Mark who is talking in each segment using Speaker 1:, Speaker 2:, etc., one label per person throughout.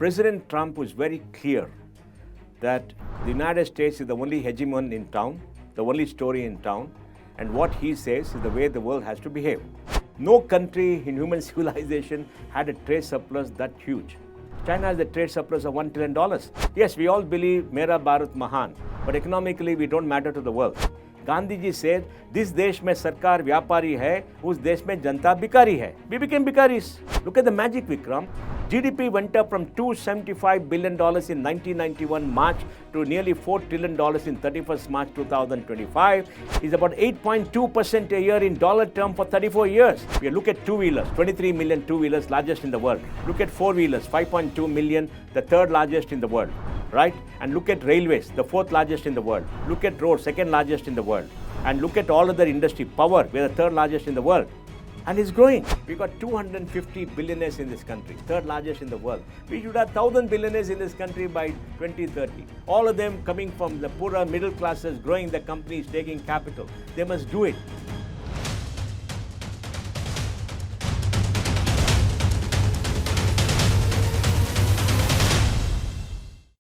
Speaker 1: President Trump was very clear that the United States is the only hegemon in town, the only story in town, and what he says is the way the world has to behave. No country in human civilization had a trade surplus that huge. China has a trade surplus of $1 trillion. Yes, we all believe Mera Bharat Mahan, but economically we don't matter to the world. Gandhi ji said, this देश में सरकार व्यापारी है, उस देश में जनता भिखारी है. We became bhikaris. Look at the magic, Vikram. GDP went up from $275 billion in 1991 March to nearly $4 trillion in 31st March 2025. It's about 8.2% a year in dollar term for 34 years. We look at two-wheelers, 23 million two-wheelers, largest in the world. Look at four-wheelers, 5.2 million, the third largest in the world. Right? And look at railways, the fourth largest in the world. Look at roads, second largest in the world. And look at all other industry, power, we're the third largest in the world. And it's growing. We've got 250 billionaires in this country, third largest in the world. We should have 1,000 billionaires in this country by 2030. All of them coming from the poorer middle classes, growing the companies, taking capital. They must do it.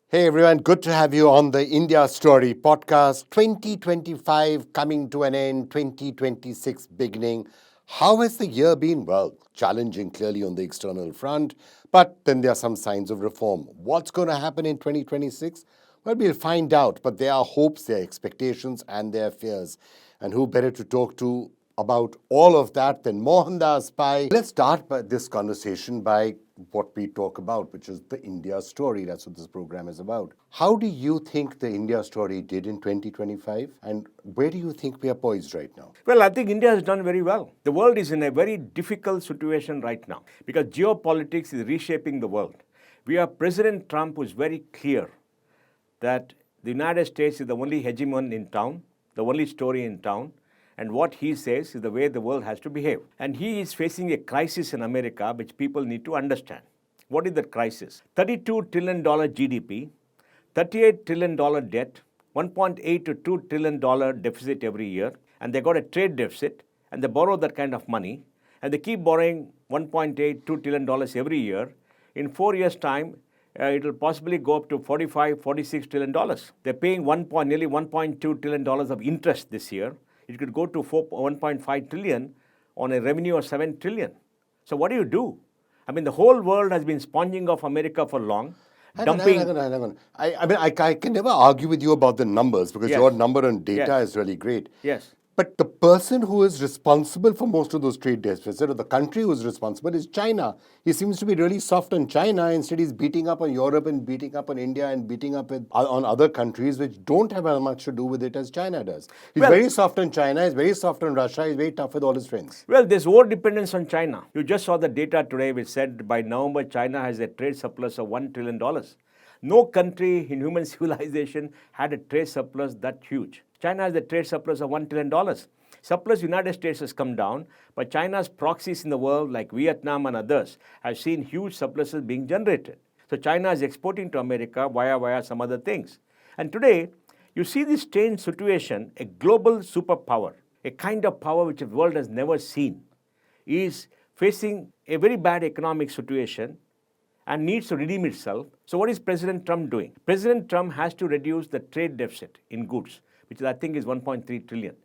Speaker 2: Hey everyone, good to have you on the India Story podcast. 2025 coming to an end, 2026 beginning. How has the year been? Well, challenging clearly on the external front, but then there are some signs of reform. What's going to happen in 2026? Well, we'll find out, but there are hopes, there are expectations, and there are fears. And who better to talk to about all of that than Mohandas Pai? Let's start this conversation by what we talk about, which is the India story. That's what this program is about. How do you think the India story did in 2025? And where do you think we are poised right now?
Speaker 1: Well, I think India has done very well. The world is in a very difficult situation right now because geopolitics is reshaping the world. We have President Trump who is very clear that the United States is the only hegemon in town, the only story in town, and what he says is the way the world has to behave. And he is facing a crisis in America which people need to understand. What is that crisis? $32 trillion GDP, $38 trillion debt, $1.8 to $2 trillion deficit every year, and they got a trade deficit, and they borrow that kind of money, and they keep borrowing $1.8, $2 trillion every year. In 4 years' time, it will possibly go up to $45, $46 trillion. They're paying nearly $1.2 trillion of interest this year. It could go to 1.5 trillion on a revenue of 7 trillion. So what do? I mean, the whole world has been sponging off America for long.
Speaker 2: Hang on. I can never argue with you about the numbers because your number and data is really great.
Speaker 1: Yes.
Speaker 2: But the person who is responsible for most of those trade deficits, or the country who is responsible, is China. He seems to be really soft on China. Instead, he's beating up on Europe and beating up on India and beating up on other countries which don't have as much to do with it as China does. He's very soft on China. He's very soft on Russia. He's very tough with all his friends.
Speaker 1: Well, there's over-dependence on China. You just saw the data today which said by November, China has a trade surplus of $1 trillion. No country in human civilization had a trade surplus that huge. China has a trade surplus of $1 trillion. Surplus United States has come down, but China's proxies in the world like Vietnam and others have seen huge surpluses being generated. So China is exporting to America via some other things. And today, you see this strange situation, a global superpower, a kind of power which the world has never seen, is facing a very bad economic situation and needs to redeem itself. So what is President Trump doing? President Trump has to reduce the trade deficit in goods, which I think is 1.3 trillion.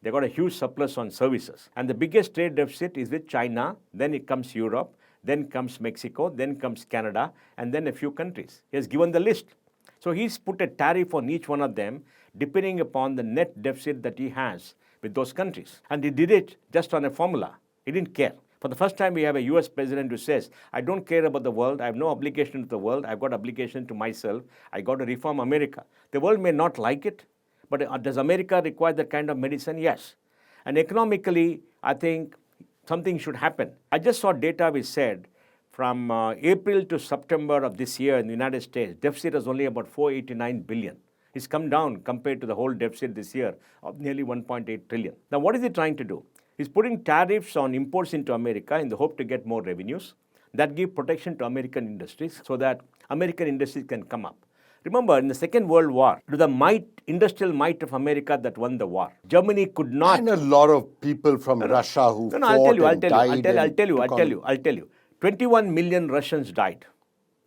Speaker 1: They got a huge surplus on services. And the biggest trade deficit is with China, then it comes Europe, then comes Mexico, then comes Canada, and then a few countries. He has given the list. So he's put a tariff on each one of them, depending upon the net deficit that he has with those countries. And he did it just on a formula. He didn't care. For the first time, we have a US president who says, I don't care about the world. I have no obligation to the world. I've got obligation to myself. I got to reform America. The world may not like it, but does America require that kind of medicine? Yes. And economically, I think something should happen. I just saw data which said from April to September of this year in the United States, deficit was only about $489 billion. It's come down compared to the whole deficit this year of nearly $1.8 trillion. Now, what is he trying to do? He's putting tariffs on imports into America in the hope to get more revenues that give protection to American industries so that American industries can come up. Remember, in the Second World War, it was the industrial might of America that won the war. Germany could not.
Speaker 2: And a lot of people from Russia who fought and died.
Speaker 1: I'll tell you. 21 million Russians died.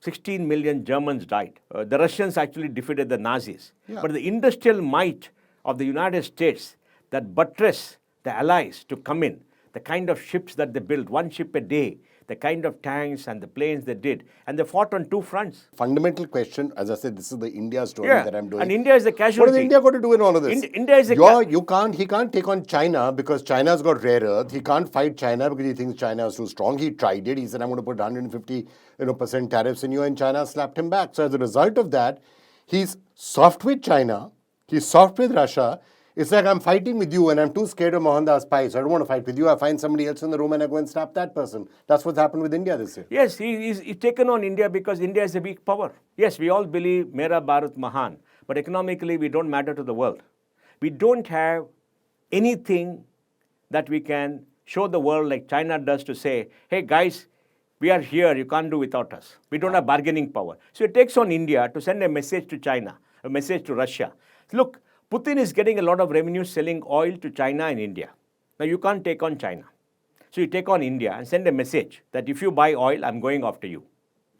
Speaker 1: 16 million Germans died. The Russians actually defeated the Nazis.
Speaker 2: Yeah.
Speaker 1: But the industrial might of the United States that buttress the Allies to come in, the kind of ships that they built, one ship a day, the kind of tanks and the planes they did, and they fought on two fronts.
Speaker 2: Fundamental question, as I said, this is the India story
Speaker 1: Yeah,
Speaker 2: that I'm doing.
Speaker 1: and India is the
Speaker 2: What
Speaker 1: casualty.
Speaker 2: is India going to do in all of this?
Speaker 1: India is a
Speaker 2: he can't take on China because China's got rare earth. He can't fight China because he thinks China is too strong. He tried it. He said, I'm going to put 150% tariffs in you, and China slapped him back. So as a result of that, he's soft with China. He's soft with Russia. It's like I'm fighting with you and I'm too scared of Mohandas Pai, so I don't want to fight with you. I find somebody else in the room and I go and slap that person. That's what's happened with India this year.
Speaker 1: Yes, he's taken on India because India is a weak power. Yes, we all believe Mera Bharat Mahan, but economically we don't matter to the world. We don't have anything that we can show the world like China does to say, hey guys, we are here, you can't do without us. We don't have bargaining power. So it takes on India to send a message to China, a message to Russia. Look, Putin is getting a lot of revenue selling oil to China and India. Now you can't take on China. So you take on India and send a message that if you buy oil, I'm going after you,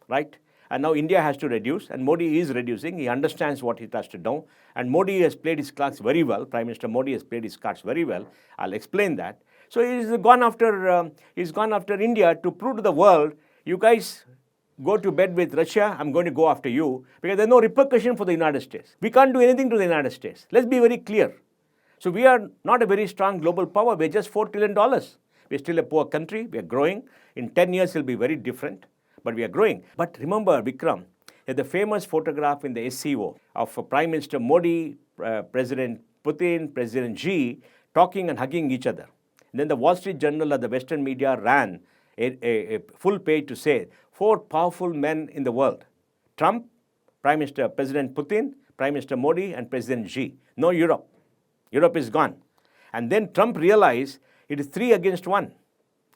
Speaker 1: right? And now India has to reduce, and Modi is reducing. He understands what he has to do. And Modi has played his cards very well. Prime Minister Modi has played his cards very well. I'll explain that. So he's gone after India to prove to the world, you guys go to bed with Russia, I'm going to go after you, because there's no repercussion for the United States. We can't do anything to the United States. Let's be very clear. So we are not a very strong global power. We're just $4 trillion. We're still a poor country. We're growing. In 10 years, it'll be very different, but we are growing. But remember, Vikram, the famous photograph in the SCO of Prime Minister Modi, President Putin, President Xi, talking and hugging each other. And then the Wall Street Journal or the Western media ran a full page to say, 4 powerful men in the world: Trump, President Putin, Prime Minister Modi, and President Xi. No Europe. Europe is gone. And then Trump realized it is 3 against 1.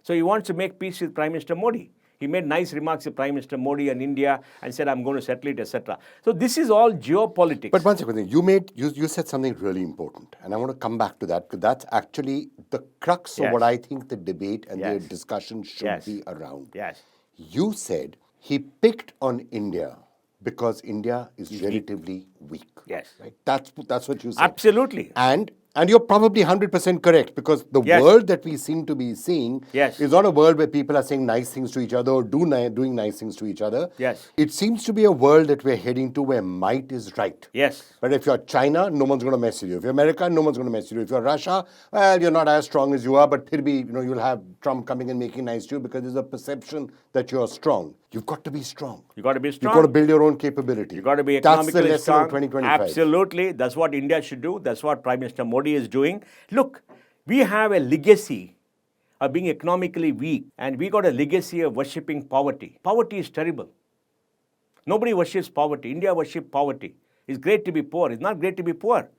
Speaker 1: So he wants to make peace with Prime Minister Modi. He made nice remarks to Prime Minister Modi and India and said, I'm going to settle it, etc. So this is all geopolitics.
Speaker 2: But one second, you said something really important, and I want to come back to that because that's actually the crux of what I think the debate and the discussion should be around.
Speaker 1: Yes.
Speaker 2: You said he picked on India because India is relatively weak.
Speaker 1: Yes.
Speaker 2: Right? That's what you said.
Speaker 1: Absolutely.
Speaker 2: And you're probably 100% correct, because the world that we seem to be seeing is not a world where people are saying nice things to each other or doing nice things to each other.
Speaker 1: Yes.
Speaker 2: It seems to be a world that we're heading to where might is right.
Speaker 1: Yes.
Speaker 2: But if you're China, no one's going to mess with you. If you're America, no one's going to mess with you. If you're Russia, well, you're not as strong as you are, but you'll have Trump coming and making nice to you because there's a perception that you're strong. You've got to be strong.
Speaker 1: You've got to be strong.
Speaker 2: You've got to build your own capability.
Speaker 1: You've got to be economically
Speaker 2: That's the lesson
Speaker 1: strong.
Speaker 2: of 2025.
Speaker 1: Absolutely. That's what India should do. That's what Prime Minister Modi is doing. Look, we have a legacy of being economically weak, and we got a legacy of worshipping poverty. Poverty is terrible. Nobody worships poverty. India worships poverty. It's great to be poor. It's not great to be poor.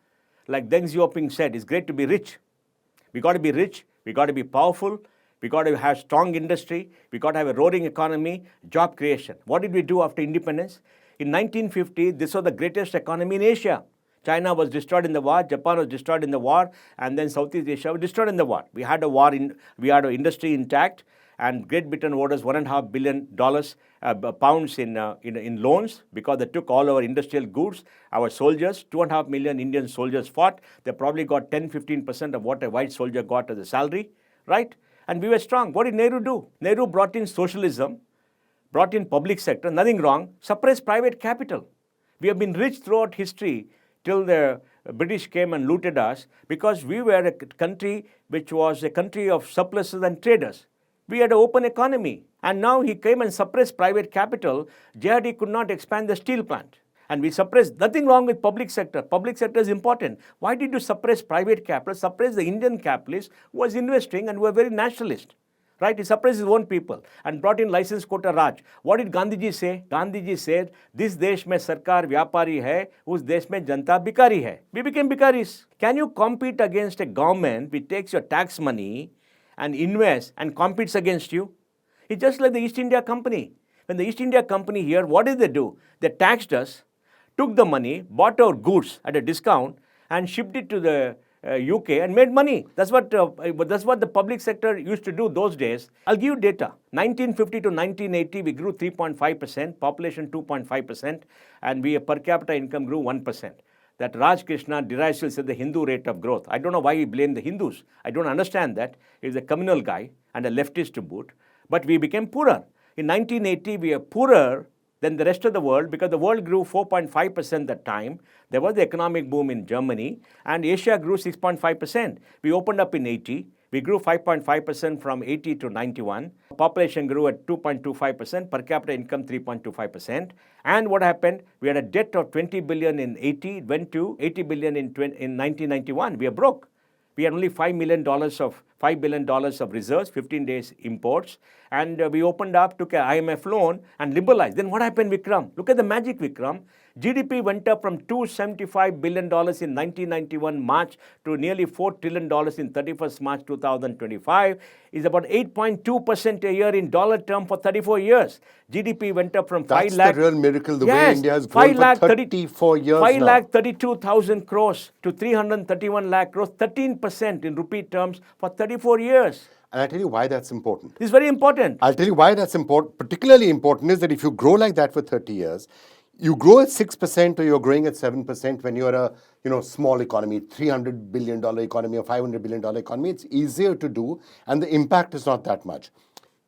Speaker 1: Like Deng Xiaoping said, it's great to be rich. We got to be rich. We got to be powerful. We got to have strong industry. We got to have a roaring economy, job creation. What did we do after independence? In 1950, this was the greatest economy in Asia. China was destroyed in the war, Japan was destroyed in the war, and then Southeast Asia was destroyed in the war. We had we had our industry intact, and Great Britain owed us $1.5 billion pounds in loans because they took all our industrial goods. Our soldiers, 2.5 million Indian soldiers fought. They probably got 10-15% of what a white soldier got as a salary, right? And we were strong. What did Nehru do? Nehru brought in socialism, brought in public sector, nothing wrong, suppressed private capital. We have been rich throughout history till the British came and looted us because we were a country which was a country of surpluses and traders. We had an open economy. And now he came and suppressed private capital. JRD could not expand the steel plant. And we suppressed, nothing wrong with public sector. Public sector is important. Why did you suppress private capital? Suppress the Indian capitalist who was investing and who were very nationalist. Right? He suppressed his own people and brought in license quota Raj. What did Gandhiji say? Gandhiji said, this desh mein sarkar vyapari hai, us desh mein janta bikari hai. We became bikaris. Can you compete against a government which takes your tax money and invests and competes against you? It's just like the East India Company. When the East India Company here, what did they do? They taxed us, took the money, bought our goods at a discount, and shipped it to the UK and made money. That's what the public sector used to do those days. I'll give you data. 1950 to 1980, we grew 3.5%, population 2.5%, and per capita income grew 1%. That Raj Krishna derisive said the Hindu rate of growth. I don't know why he blamed the Hindus. I don't understand that. He's a communal guy and a leftist to boot. But we became poorer. In 1980, we are poorer than the rest of the world because the world grew 4.5% that time. There was the economic boom in Germany, and Asia grew 6.5%. We opened up in 80. We grew 5.5% from 80 to 91. Population grew at 2.25%, per capita income 3.25%. And what happened? We had a debt of 20 billion in 80, it went to 80 billion in 1991. We are broke. We had only $5 billion of reserves, 15 days imports, and we opened up, took an IMF loan and liberalized. Then what happened, Vikram? Look at the magic, Vikram. GDP went up from $275 billion in 1991 March to nearly $4 trillion in 31st March 2025. It's about 8.2% a year in dollar term for 34 years. GDP went up from 5 lakh.
Speaker 2: That's the real miracle, the way India has grown for 34 years
Speaker 1: 5
Speaker 2: now.
Speaker 1: lakh 32,000 crores to 331 lakh crores, 13% in rupee terms for 34 years.
Speaker 2: And I'll tell you why that's important.
Speaker 1: This is very important.
Speaker 2: I'll tell you why that's important. Particularly important is that if you grow like that for 30 years, you grow at 6% or you're growing at 7% when you're a small economy, $300 billion economy or $500 billion economy. It's easier to do and the impact is not that much.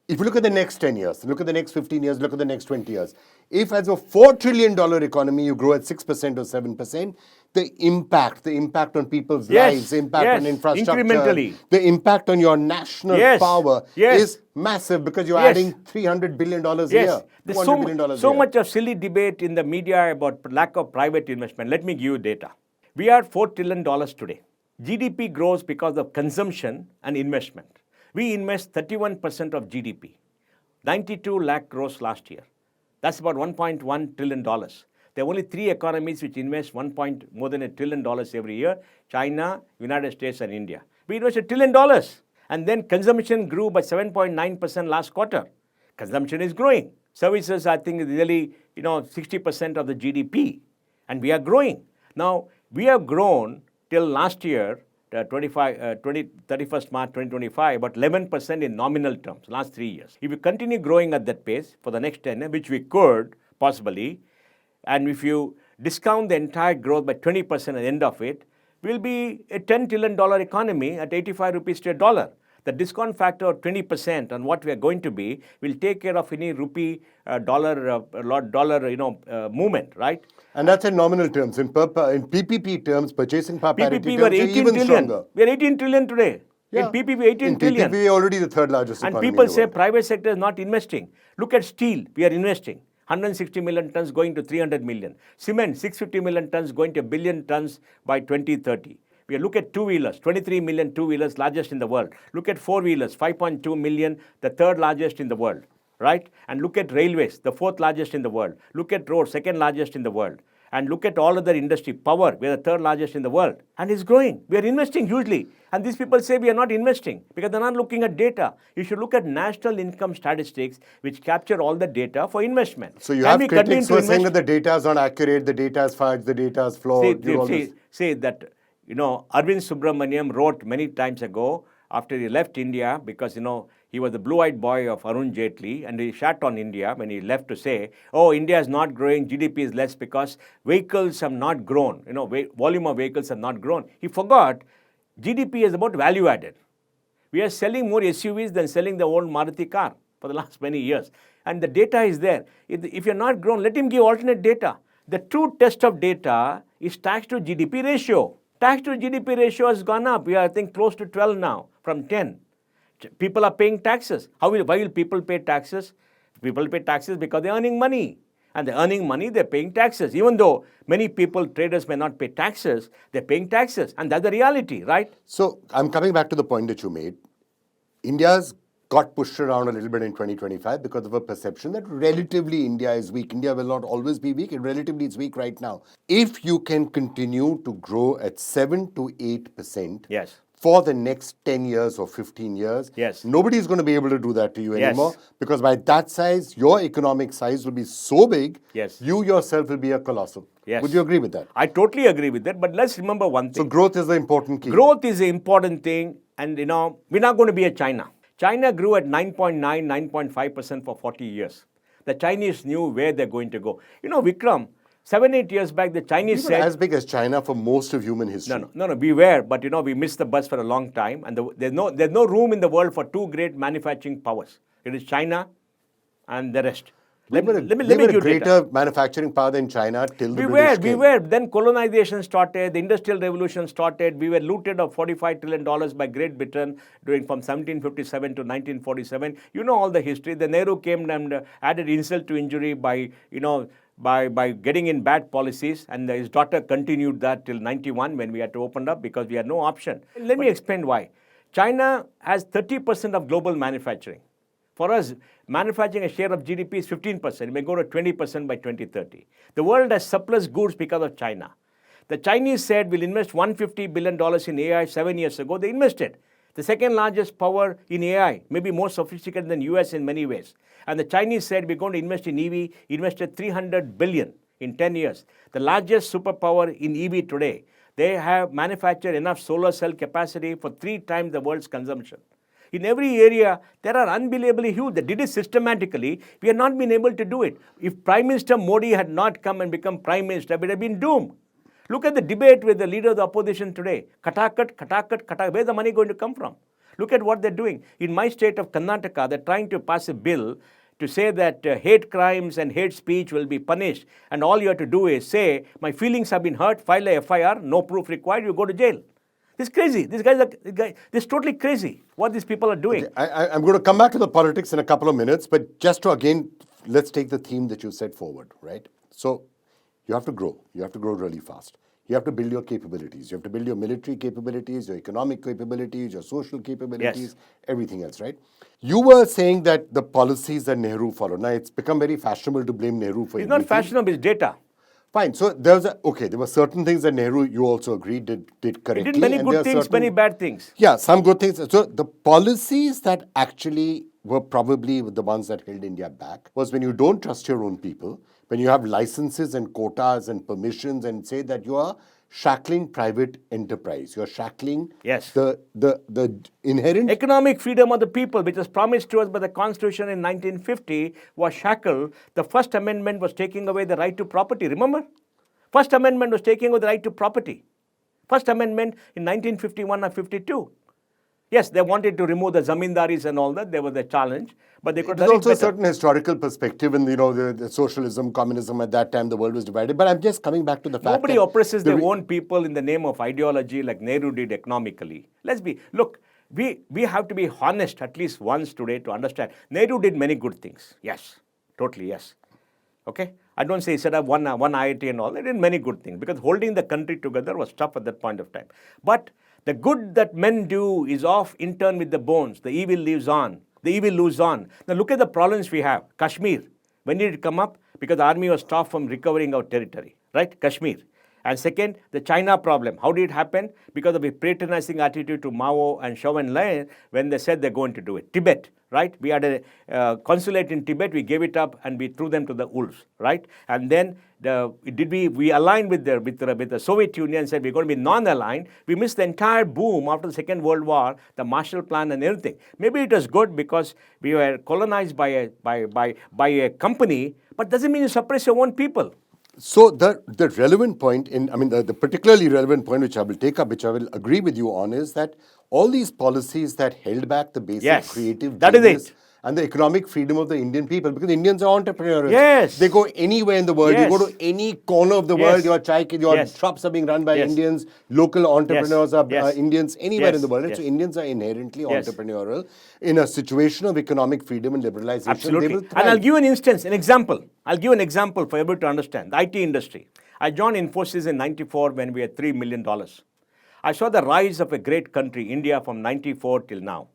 Speaker 2: If you look at the next 10 years, look at the next 15 years, look at the next 20 years, if as a $4 trillion economy you grow at 6% or 7%, the impact on people's lives, the impact on infrastructure,
Speaker 1: incrementally,
Speaker 2: the impact on your national power is massive because you're adding $300 billion a year.
Speaker 1: There's so much of silly debate in the media about lack of private investment. Let me give you data. We are $4 trillion today. GDP grows because of consumption and investment. We invest 31% of GDP, 92 lakh crores last year. That's about $1.1 trillion. There are only 3 economies which invest more than $1 trillion every year: China, United States, and India. We invest $1 trillion. And then consumption grew by 7.9% last quarter. Consumption is growing. Services, I think, is really 60% of the GDP. And we are growing. Now, we have grown till last year, 31st March 2025, about 11% in nominal terms, last 3 years. If we continue growing at that pace for the next 10 years, which we could possibly, and if you discount the entire growth by 20% at the end of it, we'll be a $10 trillion economy at 85 rupees to a dollar. The discount factor of 20% on what we are going to be will take care of any rupee dollar movement, right?
Speaker 2: And that's in nominal terms. In PPP terms, purchasing power parity
Speaker 1: PPP,
Speaker 2: terms,
Speaker 1: we're 18
Speaker 2: even
Speaker 1: trillion.
Speaker 2: stronger.
Speaker 1: We're 18 trillion today.
Speaker 2: Yeah.
Speaker 1: In PPP, 18 trillion.
Speaker 2: In PPP, we're already the third largest economy.
Speaker 1: And people say private sector is not investing. Look at steel. We are investing. 160 million tons going to 300 million. Cement, 650 million tons going to 1 billion tons by 2030. We look at two-wheelers, 23 million two-wheelers, largest in the world. Look at four-wheelers, 5.2 million, the third largest in the world, right? And look at railways, the fourth largest in the world. Look at roads, second largest in the world. And look at all other industry. Power, we are the third largest in the world. And it's growing. We are investing hugely. And these people say we are not investing because they're not looking at data. You should look at national income statistics which capture all the data for investment.
Speaker 2: So you have critics who are saying that the data is not accurate, the data is fudged, the data is flawed.
Speaker 1: Say that, Arvind Subramaniam wrote many times ago after he left India because, he was the blue-eyed boy of Arun Jaitley and he shat on India when he left to say, oh, India is not growing, GDP is less because vehicles have not grown, volume of vehicles have not grown. He forgot GDP is about value added. We are selling more SUVs than selling the old Maruti car for the last many years. And the data is there. If you're not grown, let him give alternate data. The true test of data is tax to GDP ratio. Tax to GDP ratio has gone up. We are, I think, close to 12 now from 10. People are paying taxes. Why will people pay taxes? People pay taxes because they're earning money. And they're earning money, they're paying taxes. Even though many people, traders may not pay taxes, they're paying taxes. And that's the reality, right?
Speaker 2: So I'm coming back to the point that you made. India's got pushed around a little bit in 2025 because of a perception that relatively India is weak. India will not always be weak. It relatively is weak right now. If you can continue to grow at 7 to 8% for the next 10 years or 15 years.
Speaker 1: Yes.
Speaker 2: Nobody's going to be able to do that to you
Speaker 1: Yes.
Speaker 2: anymore, because by that size, your economic size will be so big,
Speaker 1: Yes.
Speaker 2: you yourself will be a colossal.
Speaker 1: Yes.
Speaker 2: Would you agree with that?
Speaker 1: I totally agree with that. But let's remember one
Speaker 2: So
Speaker 1: thing.
Speaker 2: growth is the important key.
Speaker 1: Growth is the important thing. And, we're not going to be a China. China grew at 9.9, 9.5% for 40 years. The Chinese knew where they're going to go. Vikram, 7-8 years back, the Chinese
Speaker 2: We were
Speaker 1: said...
Speaker 2: as big as China for most of human history.
Speaker 1: No, we were, but we missed the bus for a long time, and there's no room in the world for two great manufacturing powers. It is China and the rest.
Speaker 2: We were a greater manufacturing power than China till the British came.
Speaker 1: We were. Then colonization started, the Industrial Revolution started. We were looted of $45 trillion by Great Britain from 1757 to 1947. You know all the history. The Nehru came and added insult to injury by getting in bad policies, and his daughter continued that till 91 when we had to open up because we had no option. Let me explain why. China has 30% of global manufacturing. For us, manufacturing a share of GDP is 15%. It may go to 20% by 2030. The world has surplus goods because of China. The Chinese said we'll invest $150 billion in AI 7 years ago. They invested. The second largest power in AI, maybe more sophisticated than US in many ways. And the Chinese said we're going to invest in EV, invested $300 billion in 10 years. The largest superpower in EV today. They have manufactured enough solar cell capacity for 3 times the world's consumption. In every area, there are unbelievably huge. They did it systematically. We have not been able to do it. If Prime Minister Modi had not come and become Prime Minister, we'd have been doomed. Look at the debate with the leader of the opposition today. Katakat. Where's the money going to come from? Look at what they're doing. In my state of Karnataka, they're trying to pass a bill to say that hate crimes and hate speech will be punished. And all you have to do is say, my feelings have been hurt, file a FIR, no proof required, you go to jail. This is crazy. This is totally crazy what these people are doing.
Speaker 2: Okay, I'm going to come back to the politics in a couple of minutes, but just to again, let's take the theme that you set forward, right? So you have to grow. You have to grow really fast. You have to build your capabilities. You have to build your military capabilities, your economic capabilities, your social capabilities, everything else, right? You were saying that the policies that Nehru followed. Now, it's become very fashionable to blame Nehru for
Speaker 1: It's not fashionable, it's data.
Speaker 2: Fine. So there were certain things that Nehru, you also agreed, did correctly.
Speaker 1: He did many good things, many bad things.
Speaker 2: Yeah, some good things. So the policies that actually were probably the ones that held India back was when you don't trust your own people, when you have licenses and quotas and permissions and say that you are shackling private enterprise. You're shackling the inherent
Speaker 1: economic freedom of the people, which was promised to us by the Constitution in 1950, was shackled. The First Amendment was taking away the right to property. Remember? First Amendment was taking away the right to property. First Amendment in 1951 or 52. Yes, they wanted to remove the zamindaris and all that. There was a challenge, but they could.
Speaker 2: There's also a certain historical perspective, and the socialism, communism at that time, the world was divided. But I'm just coming back to the fact
Speaker 1: nobody oppresses their own people in the name of ideology like Nehru did economically. We have to be honest at least once today to understand. Nehru did many good things. Yes, totally yes. Okay, I don't say he set up one IIT and all. They did many good things because holding the country together was tough at that point of time. But the good that men do is off in turn with the bones. The evil lives on. The evil lives on. Now look at the problems we have. Kashmir. When did it come up? Because the army was stopped from recovering our territory. Right? Kashmir. And second, the China problem. How did it happen? Because of a patronizing attitude to Mao and Zhou Enlai when they said they're going to do it. Tibet. Right? We had a consulate in Tibet. We gave it up and we threw them to the wolves. Right? And then we aligned with the Soviet Union and said we're going to be non-aligned. We missed the entire boom after the Second World War, the Marshall Plan and everything. Maybe it was good because we were colonized by a company, but doesn't mean you suppress your own people.
Speaker 2: So the relevant point, the particularly relevant point which I will take up, which I will agree with you on, is that all these policies that held back the basic creative genius and the economic freedom of the Indian people, because Indians are entrepreneurial.
Speaker 1: Yes.
Speaker 2: They go anywhere in the world. You go to any corner of the world, your shops are being run by Indians, local entrepreneurs are Indians, anywhere in the world. And so Indians are inherently entrepreneurial. In a situation of economic freedom and liberalization,
Speaker 1: absolutely.
Speaker 2: They will thrive.
Speaker 1: And I'll give you an instance, an example. I'll give an example for everyone to understand. The IT industry. I joined Infosys in 94 when we had $3 million. I saw the rise of a great country, India, from 94 till now.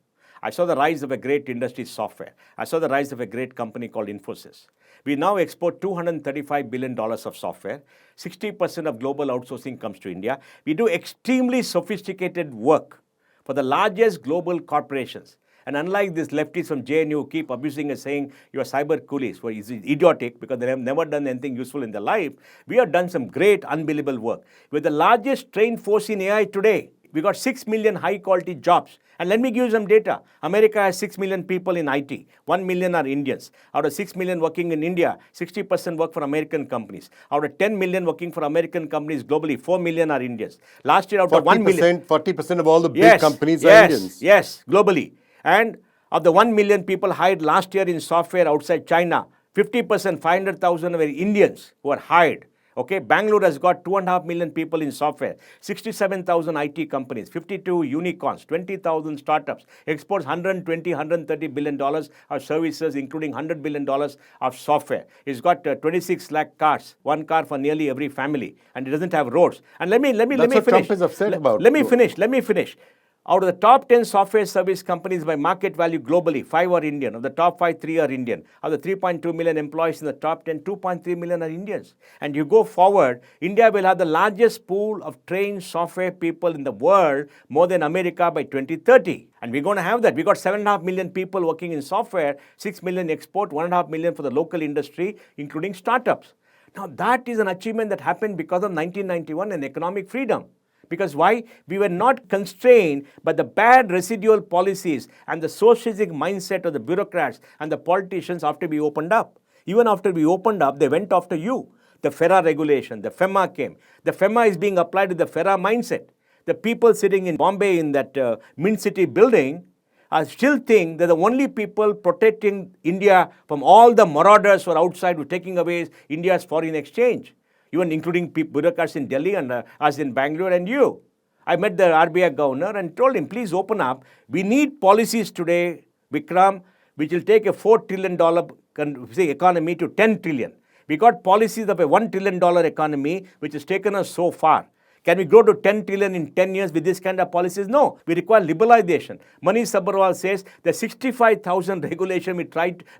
Speaker 1: I saw the rise of a great industry, software. I saw the rise of a great company called Infosys. We now export $235 billion of software. 60% of global outsourcing comes to India. We do extremely sophisticated work for the largest global corporations. And unlike these lefties from JNU who keep abusing us saying you are cyber coolies, who is idiotic because they have never done anything useful in their life, we have done some great, unbelievable work. We're the largest trained force in AI today. We got 6 million high quality jobs. And let me give you some data. America has 6 million people in IT. 1 million are Indians. Out of 6 million working in India, 60% work for American companies. Out of 10 million working for American companies globally, 4 million are Indians. Last year, out of 1 million.
Speaker 2: 40% of all the big companies are Indians.
Speaker 1: Yes, globally. And of the 1 million people hired last year in software outside China, 50%, 500,000 were Indians who were hired. Okay, Bangalore has got 2.5 million people in software, 67,000 IT companies, 52 unicorns, 20,000 startups, exports 120, 130 billion dollars of services, including 100 billion dollars of software. It's got 26 lakh cars, one car for nearly every family, and it doesn't have roads. And let me finish.
Speaker 2: Trump is upset about.
Speaker 1: Let me finish. Out of the top 10 software service companies by market value globally, 5 are Indian. Of the top 5, 3 are Indian. Of the 3.2 million employees in the top 10, 2.3 million are Indians. And you go forward, India will have the largest pool of trained software people in the world, more than America by 2030. And we're going to have that. We got 7.5 million people working in software, 6 million export, 1.5 million for the local industry, including startups. Now that is an achievement that happened because of 1991 and economic freedom. Because why? We were not constrained by the bad residual policies and the socialistic mindset of the bureaucrats and the politicians after we opened up. Even after we opened up, they went after you. The FERA regulation, the FEMA came. The FEMA is being applied to the FERA mindset. The people sitting in Bombay in that Mint City building still think they're the only people protecting India from all the marauders who are outside who are taking away India's foreign exchange. Even including bureaucrats in Delhi and us in Bangalore and you. I met the RBI governor and told him, please open up. We need policies today, Vikram, which will take a $4 trillion economy to 10 trillion. We got policies of a $1 trillion economy, which has taken us so far. Can we go to 10 trillion in 10 years with this kind of policies? No, we require liberalization. Manish Sabharwal says the 65,000 regulation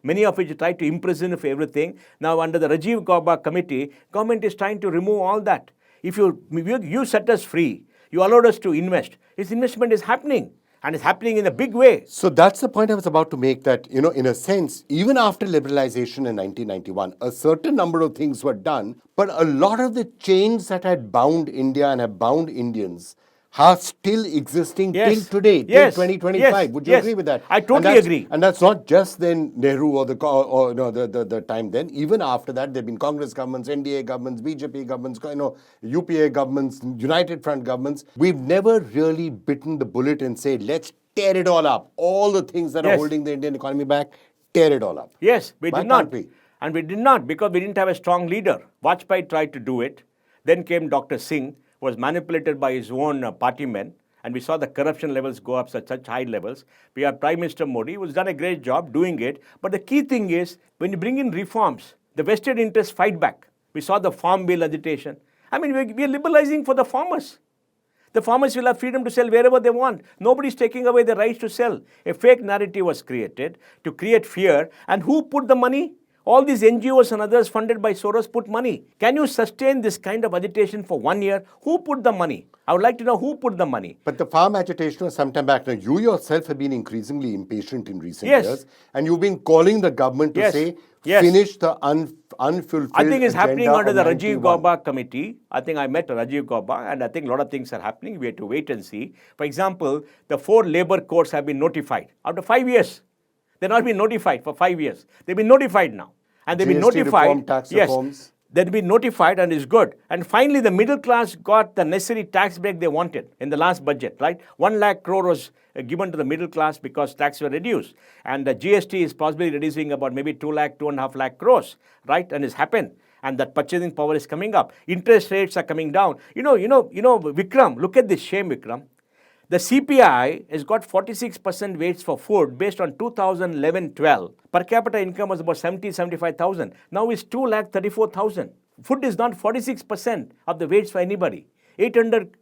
Speaker 1: many of which tried to imprison for everything. Now under the Rajiv Gauba committee, government is trying to remove all that. If you set us free, you allowed us to invest. This investment is happening. And it's happening in a big way.
Speaker 2: So that's the point I was about to make, that, in a sense, even after liberalization in 1991, a certain number of things were done, but a lot of the chains that had bound India and have bound Indians are still existing till today, till 2025. Would you agree with that?
Speaker 1: I totally agree.
Speaker 2: And that's not just then Nehru or the time then. Even after that, there have been Congress governments, NDA governments, BJP governments, UPA governments, United Front governments. We've never really bitten the bullet and said, let's tear it all up. All the things that are holding the Indian economy back, tear it all up.
Speaker 1: Yes, we did not. And we did not because we didn't have a strong leader. Vajpayee tried to do it. Then came Dr. Singh, was manipulated by his own party men, and we saw the corruption levels go up at such high levels. We have Prime Minister Modi, who's done a great job doing it. But the key thing is, when you bring in reforms, the vested interests fight back. We saw the Farm Bill agitation. I mean, we are liberalizing for the farmers. The farmers will have freedom to sell wherever they want. Nobody's taking away the rights to sell. A fake narrative was created to create fear. And who put the money? All these NGOs and others funded by Soros put money. Can you sustain this kind of agitation for 1 year? Who put the money? I would like to know who put the money.
Speaker 2: But the farm agitation was some time back. Now, you yourself have been increasingly impatient in recent years. And you've been calling the government to say, finish the unfulfilled
Speaker 1: I think it's happening under the
Speaker 2: 91.
Speaker 1: Rajiv Gauba committee. I think I met Rajiv Gauba, and I think a lot of things are happening. We have to wait and see. For example, the 4 labor courts have been notified. After 5 years. They've not been notified for 5 years. They've been notified now. And they've been notified.
Speaker 2: Reform, tax reforms.
Speaker 1: They've been notified and it's good. And finally, the middle class got the necessary tax break they wanted in the last budget, right? 1 lakh crore was given to the middle class because tax were reduced. And the GST is possibly reducing about maybe 2 lakh, 2.5 lakh crores, right? And it's happened. And that purchasing power is coming up. Interest rates are coming down. Vikram, look at this shame, Vikram. The CPI has got 46% weights for food based on 2011-12. Per capita income was about 75,000. Now it's 2,34,000. Food is not 46% of the weights for anybody. 800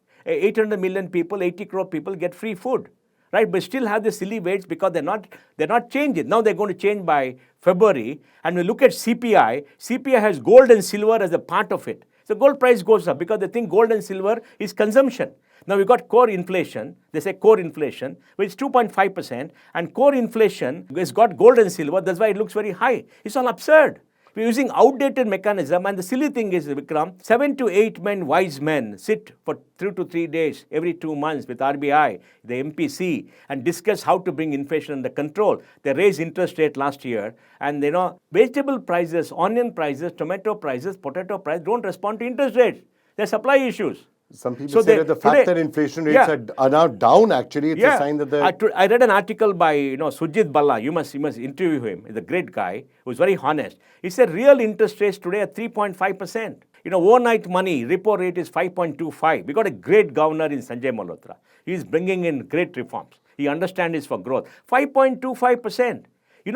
Speaker 1: million people, 80 crore people get free food, right? But still have the silly weights because they're not changing. Now they're going to change by February. And we look at CPI. CPI has gold and silver as a part of it. The gold price goes up because they think gold and silver is consumption. Now we got core inflation, they say core inflation, which is 2.5%, and core inflation has got gold and silver, that's why it looks very high. It's all absurd. We're using outdated mechanism, and the silly thing is, Vikram, 7 to 8 wise men sit for 2 to 3 days every 2 months with RBI, the MPC, and discuss how to bring inflation under control. They raised interest rate last year, and vegetable prices, onion prices, tomato prices, potato prices don't respond to interest rates. There are supply issues.
Speaker 2: Some people say that the fact that inflation rates are now down, actually, it's a sign that
Speaker 1: I read an article by Sujit Balla. You must interview him. He's a great guy who's very honest. He said real interest rates today are 3.5%. Overnight money, repo rate is 5.25. We got a great governor in Sanjay Malhotra. He's bringing in great reforms. He understands it's for growth. 5.25%.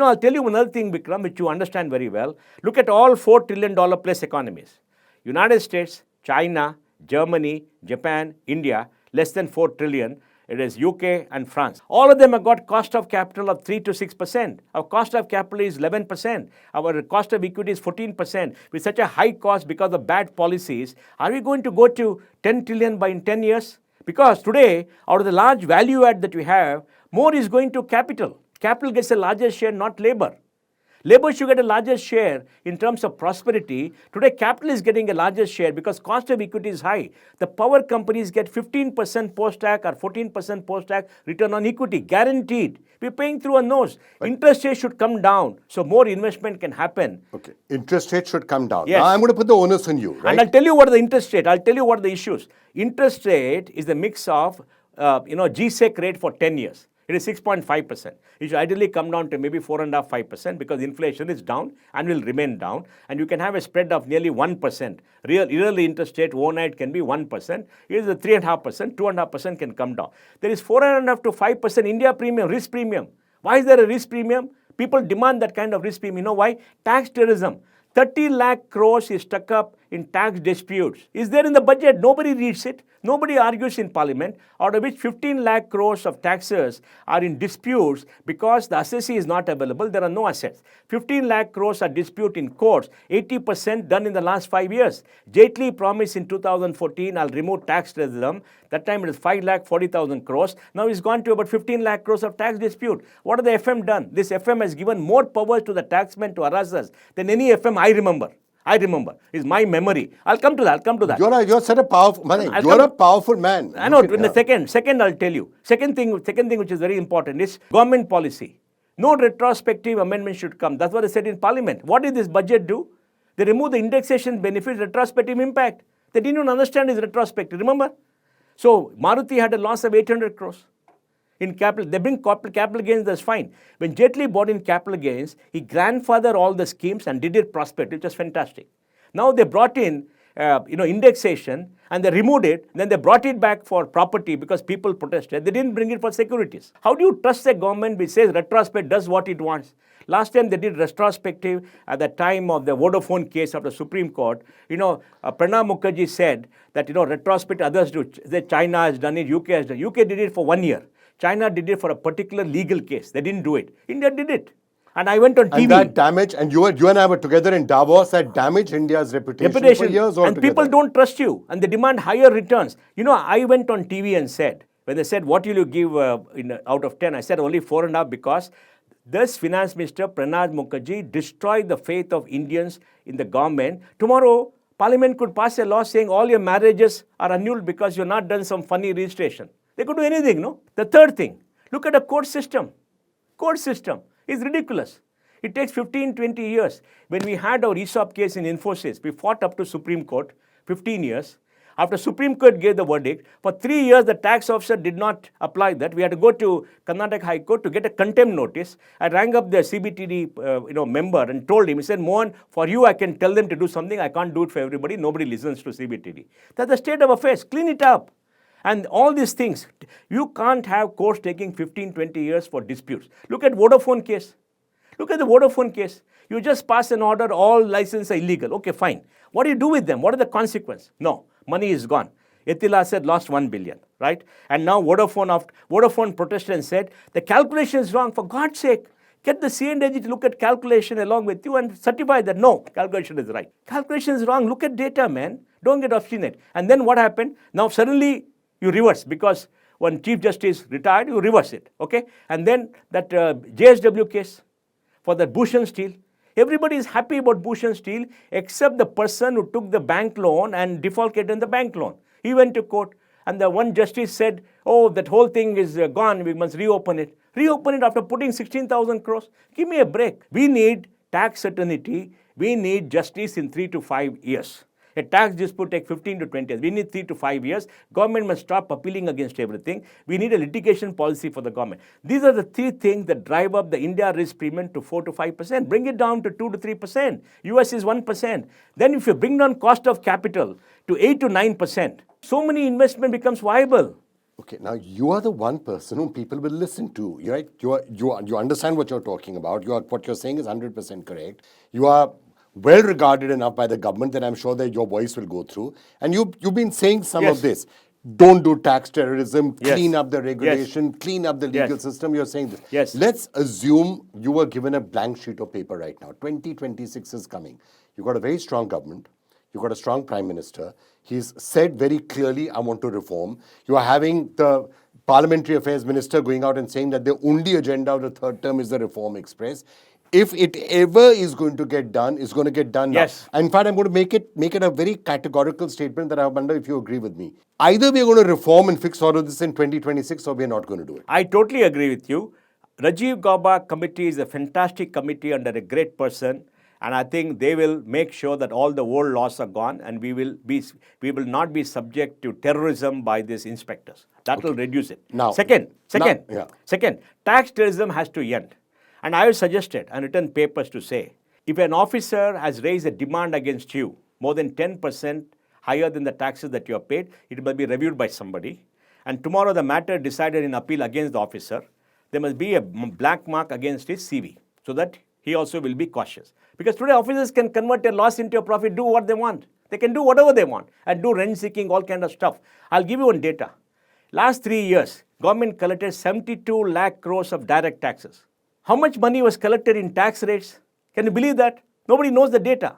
Speaker 1: I'll tell you another thing, Vikram, which you understand very well. Look at all $4 trillion plus economies. United States, China, Germany, Japan, India, less than 4 trillion. It is UK and France. All of them have got cost of capital of 3 to 6%. Our cost of capital is 11%. Our cost of equity is 14%. With such a high cost because of bad policies, are we going to go to 10 trillion in 10 years? Because today, out of the large value add that we have, more is going to capital. Capital gets a larger share, not labor. Labor should get a larger share in terms of prosperity. Today, capital is getting a larger share because cost of equity is high. The power companies get 15% post-tax or 14% post-tax return on equity, guaranteed. We're paying through our nose. Interest rates should come down so more investment can happen.
Speaker 2: Okay, interest rates should come down.
Speaker 1: Yes.
Speaker 2: Now, I'm going to put the onus on you, right?
Speaker 1: And I'll tell you what the interest rate, I'll tell you what the issues. Interest rate is the mix of, GSEC rate for 10 years. It is 6.5%. It should ideally come down to maybe 4.5%, 5% because inflation is down and will remain down. And you can have a spread of nearly 1%. Real interest rate overnight can be 1%. It is a 3.5%, 2.5% can come down. There is 4.5 to 5% India premium, risk premium. Why is there a risk premium? People demand that kind of risk premium. You know why? Tax terrorism. 30 lakh crores is stuck up in tax disputes. Is there in the budget? Nobody reads it. Nobody argues in parliament, out of which 15 lakh crores of taxes are in disputes because the assessee is not available. There are no assets. 15 lakh crores are dispute in courts. 80% done in the last 5 years. Jaitley promised in 2014, I'll remove tax terrorism. That time it was 5 lakh 40,000 crores. Now it's gone to about 15 lakh crores of tax dispute. What have the FM done? This FM has given more powers to the taxmen to harass us than any FM I remember. It's my memory. I'll come to that.
Speaker 2: You're such a powerful man. You're a powerful man.
Speaker 1: I know. In the second, I'll tell you. Second thing which is very important is government policy. No retrospective amendment should come. That's what they said in parliament. What did this budget do? They removed the indexation benefit, retrospective impact. They didn't even understand it's retrospective. Remember? So Maruti had a loss of 800 crores. In capital, they bring capital gains, that's fine. When Jaitley bought in capital gains, he grandfathered all the schemes and did it prospective, which was fantastic. Now they brought in, indexation and they removed it. Then they brought it back for property because people protested. They didn't bring it for securities. How do you trust a government which says retrospect does what it wants? Last time they did retrospective at the time of the Vodafone case of the Supreme Court. Pranab Mukherjee said that, retrospective others do. China has done it, UK has done it. UK did it for 1 year. China did it for a particular legal case. They didn't do it. India did it. And I went on TV.
Speaker 2: And that damage, and you and I were together in Davos, that damaged India's reputation for years altogether.
Speaker 1: And people don't trust you. And they demand higher returns. I went on TV and said, when they said, what will you give out of 10? I said only 4.5 because this finance minister, Pranab Mukherjee, destroyed the faith of Indians in the government. Tomorrow, Parliament could pass a law saying all your marriages are annulled because you've not done some funny registration. They could do anything, no? The third thing, look at the court system. Court system is ridiculous. It takes 15, 20 years. When we had our ESOP case in Infosys, we fought up to Supreme Court, 15 years. After Supreme Court gave the verdict, for 3 years the tax officer did not apply that. We had to go to Karnataka High Court to get a contempt notice. I rang up the CBTD member and told him, he said, Mohan, for you I can tell them to do something. I can't do it for everybody. Nobody listens to CBTD. That's the state of affairs. Clean it up. And all these things, you can't have courts taking 15, 20 years for disputes. Look at Vodafone case. Look at the Vodafone case. You just pass an order, all licenses are illegal. Okay, fine. What do you do with them? What are the consequences? No, money is gone. Ethila said lost 1 billion, right? And now Vodafone protested and said, the calculation is wrong. For God's sake, get the C&AG to look at calculation along with you and certify that no, calculation is right. Calculation is wrong. Look at data, man. Don't get obstinate. And then what happened? Now suddenly you reverse because when Chief Justice retired, you reverse it. Okay? And then that JSW case for the Bhushan Steel. Everybody is happy about Bhushan Steel except the person who took the bank loan and defalcated in the bank loan. He went to court and the one justice said, oh, that whole thing is gone, we must reopen it. Reopen it after putting 16,000 crores. Give me a break. We need tax certainty. We need justice in 3 to 5 years. A tax dispute takes 15 to 20 years. We need 3 to 5 years. Government must stop appealing against everything. We need a litigation policy for the government. These are the three things that drive up the India risk premium to 4 to 5%. Bring it down to 2 to 3%. US is 1%. Then if you bring down cost of capital to 8 to 9%, so many investment becomes viable.
Speaker 2: Okay, now you are the one person whom people will listen to, right? You understand what you're talking about. What you're saying is 100% correct. You are well regarded enough by the government that I'm sure that your voice will go through. And you've been saying some
Speaker 1: Yes.
Speaker 2: of this. Don't do tax terrorism,
Speaker 1: Yes.
Speaker 2: clean up the regulation,
Speaker 1: Yes.
Speaker 2: clean up the legal
Speaker 1: Yes.
Speaker 2: system. You're saying this.
Speaker 1: Yes.
Speaker 2: Let's assume you were given a blank sheet of paper right now. 2026 is coming. You've got a very strong government. You've got a strong prime minister. He's said very clearly, I want to reform. You are having the parliamentary affairs minister going out and saying that the only agenda of the third term is the reform express. If it ever is going to get done, it's going to get done
Speaker 1: Yes.
Speaker 2: now. In fact, I'm going to make it a very categorical statement that I wonder if you agree with me. Either we're going to reform and fix all of this in 2026 or we're not going to do it.
Speaker 1: I totally agree with you. Rajiv Gauba committee is a fantastic committee under a great person. And I think they will make sure that all the old laws are gone and we will not be subject to terrorism by these inspectors. That will reduce it.
Speaker 2: Now,
Speaker 1: Second,
Speaker 2: yeah.
Speaker 1: tax terrorism has to end. And I have suggested and written papers to say, if an officer has raised a demand against you more than 10% higher than the taxes that you have paid, it must be reviewed by somebody. And tomorrow the matter decided in appeal against the officer, there must be a black mark against his CV so that he also will be cautious. Because today officers can convert their loss into a profit, do what they want. They can do whatever they want and do rent seeking, all kind of stuff. I'll give you one data. Last 3 years, government collected 72 lakh crores of direct taxes. How much money was collected in tax rates? Can you believe that? Nobody knows the data.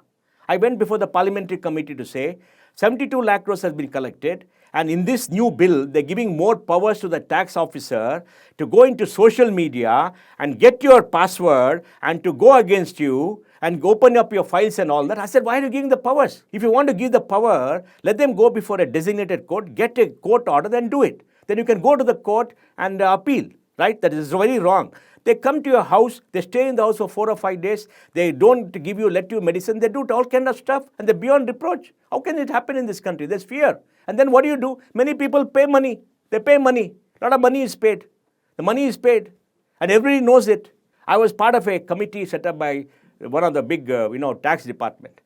Speaker 1: I went before the parliamentary committee to say 72 lakh crores has been collected, and in this new bill, they're giving more powers to the tax officer to go into social media and get your password and to go against you and open up your files and all that. I said, why are you giving the powers? If you want to give the power, let them go before a designated court, get a court order, then do it. Then you can go to the court and appeal, right? That is very wrong. They come to your house, they stay in the house for 4 or 5 days, they don't let you medicine, they do all kind of stuff and they're beyond reproach. How can it happen in this country? There's fear. And then what do? Many people pay money. They pay money. A lot of money is paid. The money is paid and everybody knows it. I was part of a committee set up by one of the big tax department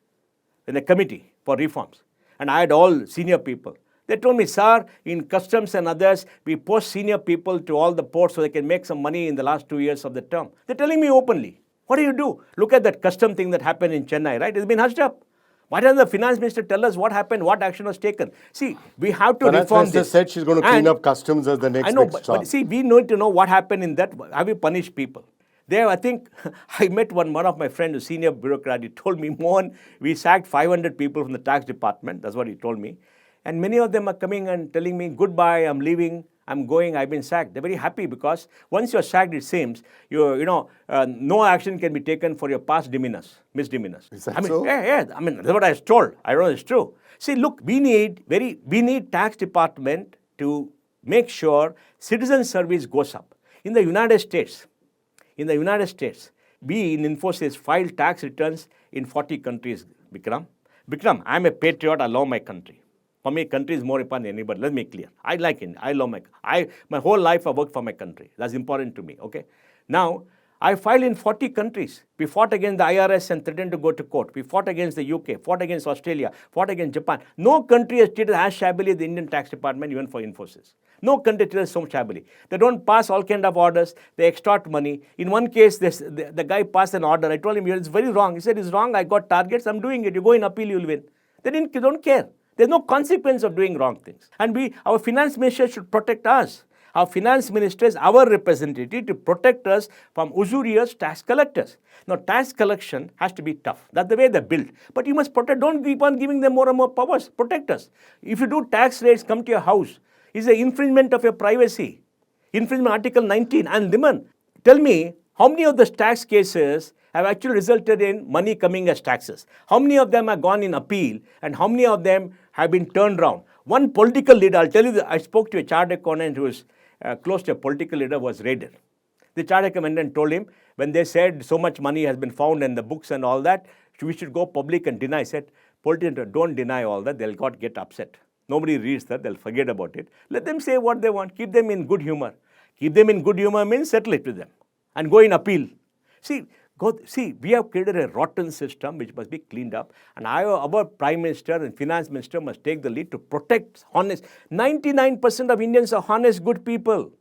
Speaker 1: in a committee for reforms. And I had all senior people. They told me, sir, in customs and others, we post senior people to all the ports so they can make some money in the last 2 years of the term. They're telling me openly. What do? Look at that custom thing that happened in Chennai, right? It's been hushed up. Why doesn't the finance minister tell us what happened, what action was taken? See, we have to reform this.
Speaker 2: Said she's going to clean up customs as the next.
Speaker 1: I know, but see, we need to know what happened in that. Have we punished people? There, I think, I met one of my friends, a senior bureaucrat. He told me, Mohan, we sacked 500 people from the tax department. That's what he told me. And many of them are coming and telling me, goodbye, I'm leaving, I'm going, I've been sacked. They're very happy because once you're sacked, it seems, no action can be taken for your past misdemeanors.
Speaker 2: Is that so?
Speaker 1: Yeah. I mean, that's what I was told. I don't know it's true. See, look, we need tax department to make sure citizen service goes up. In the United States, we in Infosys file tax returns in 40 countries, Vikram. I'm a patriot, I love my country. For me, country is more important than anybody. Let me clear. I like it. I love my whole life I worked for my country. That's important to me, okay? Now, I filed in 40 countries. We fought against the IRS and threatened to go to court. We fought against the UK, fought against Australia, fought against Japan. No country has treated as shabbily as the Indian tax department, even for Infosys. No country treated so shabbily. They don't pass all kind of orders. They extort money. In one case, the guy passed an order. I told him, it's very wrong. He said, it's wrong. I got targets. I'm doing it. You go in appeal, you'll win. They don't care. There's no consequence of doing wrong things. And our finance minister should protect us. Our finance minister is our representative to protect us from usurious tax collectors. Now, tax collection has to be tough. That's the way they're built. But you must protect. Don't keep on giving them more and more powers. Protect us. If you do tax raids, come to your house. It's an infringement of your privacy. Infringement Article 19. And Liman, tell me, how many of the tax cases have actually resulted in money coming as taxes? How many of them have gone in appeal and how many of them have been turned around? One political leader, I'll tell you, I spoke to a chartered accountant who was close to a political leader, was raided. The chartered accountant told him, when they said so much money has been found in the books and all that, we should go public and deny. He said, politicians, don't deny all that, they'll get upset. Nobody reads that, they'll forget about it. Let them say what they want, keep them in good humor. Keep them in good humor means settle it with them and go in appeal. See, we have created a rotten system which must be cleaned up, and our Prime Minister and Finance Minister must take the lead to protect honest. 99% of Indians are honest, good people.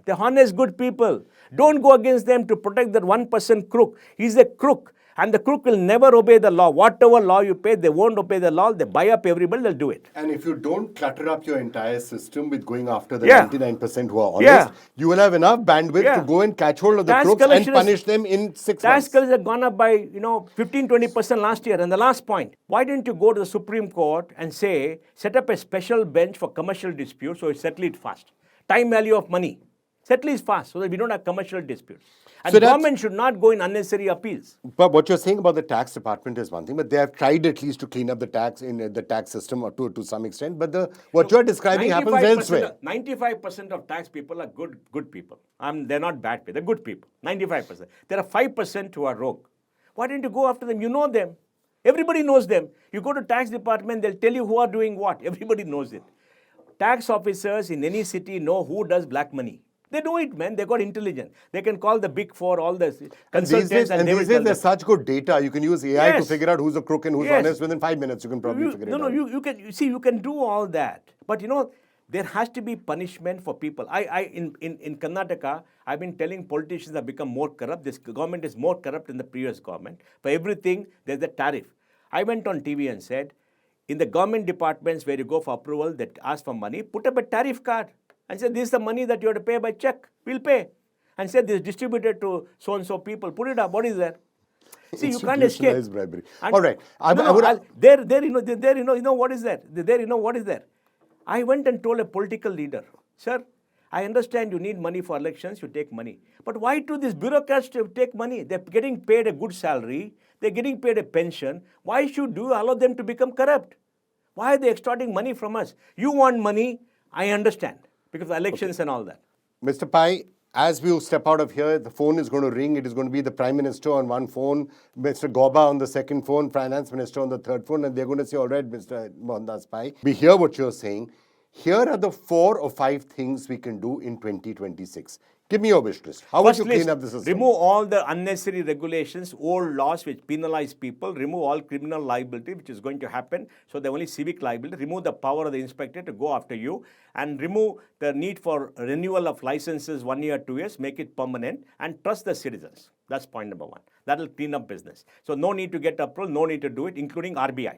Speaker 1: They're honest, good people. Don't go against them to protect that 1% crook. He's a crook, and the crook will never obey the law. Whatever law you pay, they won't obey the law. They buy up everybody, they'll do it.
Speaker 2: And if you don't clutter up your entire system with going after the 99% who are honest, you will have enough bandwidth to go and catch hold of the crooks and punish them in 6 months.
Speaker 1: Tax collections have gone up by 15-20% last year. And the last point, why didn't you go to the Supreme Court and say, set up a special bench for commercial disputes so you settle it fast? Time value of money. Settle it fast so that we don't have commercial disputes. And so government should not go in unnecessary appeals.
Speaker 2: But what you're saying about the tax department is one thing, but they have tried at least to clean up the tax in the tax system or to some extent. But what you're describing happens elsewhere.
Speaker 1: 95% of tax people are good people. They're not bad people. They're good people. 95%. There are 5% who are rogue. Why didn't you go after them? You know them. Everybody knows them. You go to tax department, they'll tell you who are doing what. Everybody knows it. Tax officers in any city know who does black money. They know it, man. They got intelligence. They can call the big four, all the consultants, and they will tell them.
Speaker 2: There's such good data. You can use AI to figure out who's a crook and who's honest. Within 5 minutes, you can probably figure it out.
Speaker 1: You can do all that. But there has to be punishment for people. In Karnataka, I've been telling politicians have become more corrupt. This government is more corrupt than the previous government. For everything, there's a tariff. I went on TV and said, in the government departments where you go for approval that ask for money, put up a tariff card. And say, this is the money that you have to pay by check. We'll pay. And say, this is distributed to so-and-so people. Put it up. What is there? See, you can't escape.
Speaker 2: Bribery. All right.
Speaker 1: What is there? I went and told a political leader, sir, I understand you need money for elections, you take money. But why do these bureaucrats take money? They're getting paid a good salary. They're getting paid a pension. Why should you allow them to become corrupt? Why are they extorting money from us? You want money, I understand. Because of elections and all that.
Speaker 2: Mr. Pai, as we step out of here, the phone is going to ring. It is going to be the Prime Minister on one phone, Mr. Gauba on the second phone, Finance Minister on the third phone, and they're going to say, all right, Mr. Mohandas Pai, we hear what you're saying. Here are the 4 or 5 things we can do in 2026. Give me your wish list. How would you clean up the system?
Speaker 1: Remove all the unnecessary regulations, old laws which penalize people, remove all criminal liability, which is going to happen, so the only civic liability, remove the power of the inspector to go after you, and remove the need for renewal of licenses 1 year, 2 years, make it permanent, and trust the citizens. That's point number 1. That will clean up business. So no need to get approval, no need to do it, including RBI.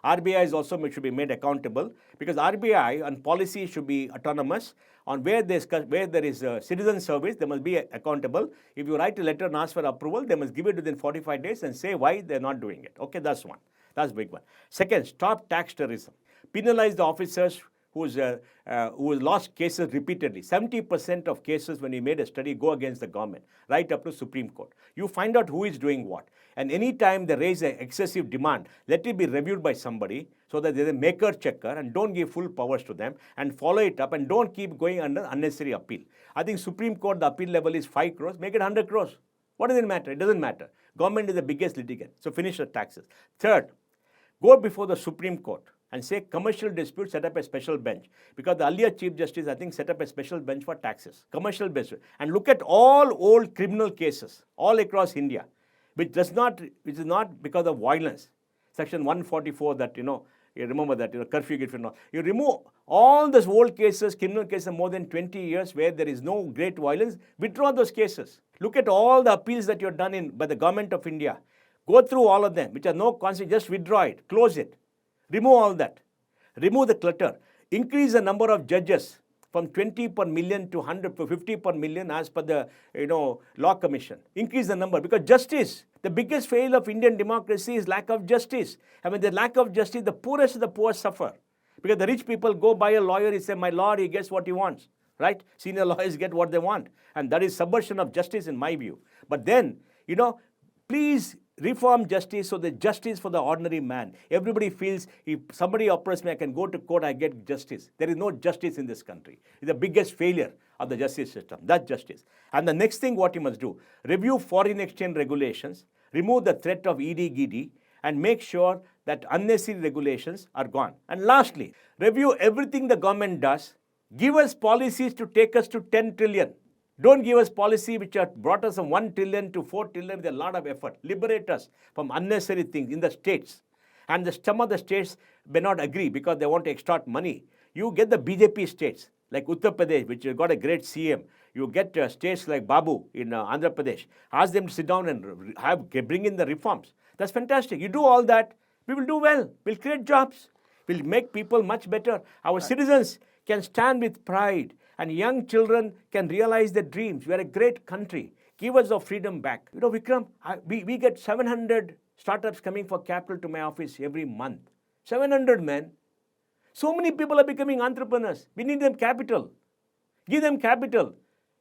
Speaker 1: RBI is also should be made accountable because RBI on policy should be autonomous. On where there is citizen service, they must be accountable. If you write a letter and ask for approval, they must give it within 45 days and say why they're not doing it. Okay, that's one. That's a big one. Second, stop tax terrorism. Penalize the officers who lost cases repeatedly. 70% of cases when we made a study go against the government, right up to Supreme Court. You find out who is doing what. And any time they raise an excessive demand, let it be reviewed by somebody so that there's a maker checker and don't give full powers to them and follow it up and don't keep going under unnecessary appeal. I think Supreme Court, the appeal level is 5 crores, make it 100 crores. What does it matter? It doesn't matter. Government is the biggest litigant, so finish the taxes. Third, go before the Supreme Court and say commercial disputes, set up a special bench. Because the earlier Chief Justice, I think, set up a special bench for taxes, commercial bench. And look at all old criminal cases all across India, which is not because of violence. Section 144 that, you remember that, curfew, you remove all those old cases, criminal cases more than 20 years where there is no great violence, withdraw those cases. Look at all the appeals that you've done by the government of India. Go through all of them, which are no consequence, just withdraw it, close it. Remove all that. Remove the clutter. Increase the number of judges from 20 per million to 100 to 50 per million as per the law commission. Increase the number, because justice, the biggest failure of Indian democracy is lack of justice. And when the lack of justice, the poorest of the poor suffer. Because the rich people go by a lawyer, he say, my lord, he gets what he wants. Right? Senior lawyers get what they want. And that is subversion of justice in my view. But then, please reform justice so the justice for the ordinary man. Everybody feels if somebody oppresses me, I can go to court, I get justice. There is no justice in this country. It's the biggest failure of the justice system. That's justice. And the next thing what you must do, review foreign exchange regulations, remove the threat of ED-GD, and make sure that unnecessary regulations are gone. And lastly, review everything the government does. Give us policies to take us to 10 trillion. Don't give us policy which have brought us from 1 trillion to 4 trillion with a lot of effort. Liberate us from unnecessary things in the states. And some of the states may not agree because they want to extort money. You get the BJP states like Uttar Pradesh, which has got a great CM. You get states like Babu in Andhra Pradesh. Ask them to sit down and bring in the reforms. That's fantastic. You do all that, we will do well. We'll create jobs. We'll make people much better. Our citizens can stand with pride, and young children can realize their dreams. We are a great country. Give us our freedom back. Vikram, we get 700 startups coming for capital to my office every month. 700, man. So many people are becoming entrepreneurs. We need them capital. Give them capital.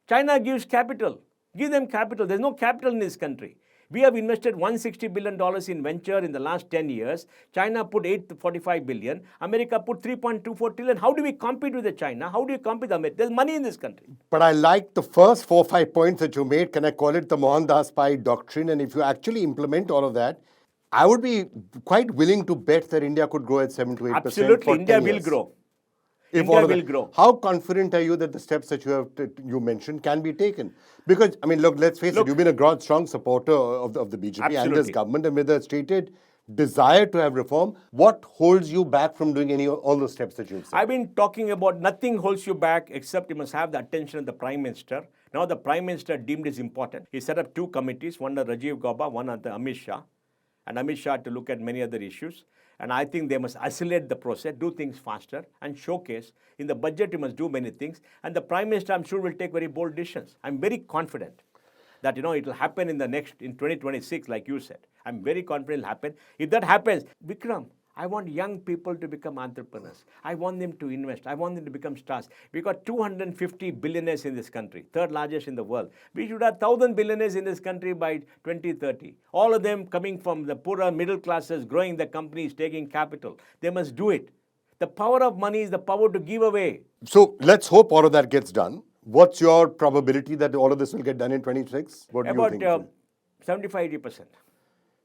Speaker 1: China gives capital. Give them capital. There's no capital in this country. We have invested $160 billion in venture in the last 10 years. China put $845 billion. America put $3.24 trillion. How do we compete with China? How do you compete with America? There's money in this country.
Speaker 2: But I like the first 4-5 points that you made. Can I call it the Mohandas Pai doctrine? And if you actually implement all of that, I would be quite willing to bet that India could grow at 7 to 8%.
Speaker 1: Absolutely, India will grow. India will grow.
Speaker 2: How confident are you that the steps that you mentioned can be taken? Because, I mean, look, let's face it, you've been a strong supporter of the BJP and this government, and with a stated desire to have reform. What holds you back from doing all the steps that you've said?
Speaker 1: I've been talking about nothing holds you back except you must have the attention of the Prime Minister. Now the Prime Minister deemed is important. He set up 2 committees, one under Rajiv Gauba, one under Amit Shah. And Amit Shah to look at many other issues. And I think they must accelerate the process, do things faster, and showcase. In the budget, you must do many things. And the Prime Minister, I'm sure, will take very bold decisions. I'm very confident that, it will happen in 2026, like you said. I'm very confident it will happen. If that happens, Vikram, I want young people to become entrepreneurs. I want them to invest. I want them to become stars. We got 250 billionaires in this country, 3rd largest in the world. We should have 1,000 billionaires in this country by 2030. All of them coming from the poorer middle classes, growing the companies, taking capital. They must do it. The power of money is the power to give away.
Speaker 2: So let's hope all of that gets done. What's your probability that all of this will get done in 26? What do you think?
Speaker 1: About 75-80%.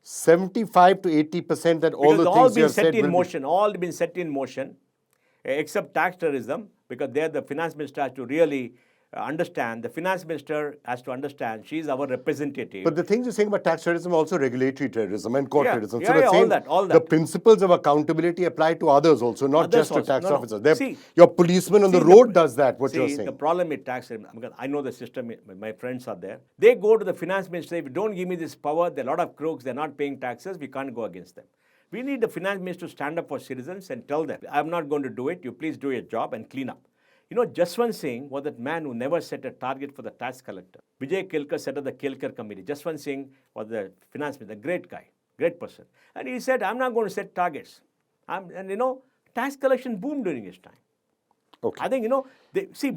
Speaker 2: 75 to 80% that all the things you have said
Speaker 1: all been set in motion, except tax terrorism, because there the finance minister has to really understand. The finance minister has to understand. She is our representative.
Speaker 2: But the things you're saying about tax terrorism are also regulatory terrorism and court terrorism.
Speaker 1: So all that.
Speaker 2: The principles of accountability apply to others also, not just to tax officers. Your policeman on the road does that, you're saying.
Speaker 1: The problem with tax terrorism, because I know the system, my friends are there. They go to the finance minister, if you don't give me this power, there are a lot of crooks, they're not paying taxes, we can't go against them. We need the finance minister to stand up for citizens and tell them, I'm not going to do it, you please do your job and clean up. Jaswant Singh was that man who never set a target for the tax collector. Vijay Kelkar set up the Kelkar committee. Jaswant Singh was the finance minister, a great guy, great person. And he said, I'm not going to set targets. Tax collection boomed during his time.
Speaker 2: Okay.
Speaker 1: I think,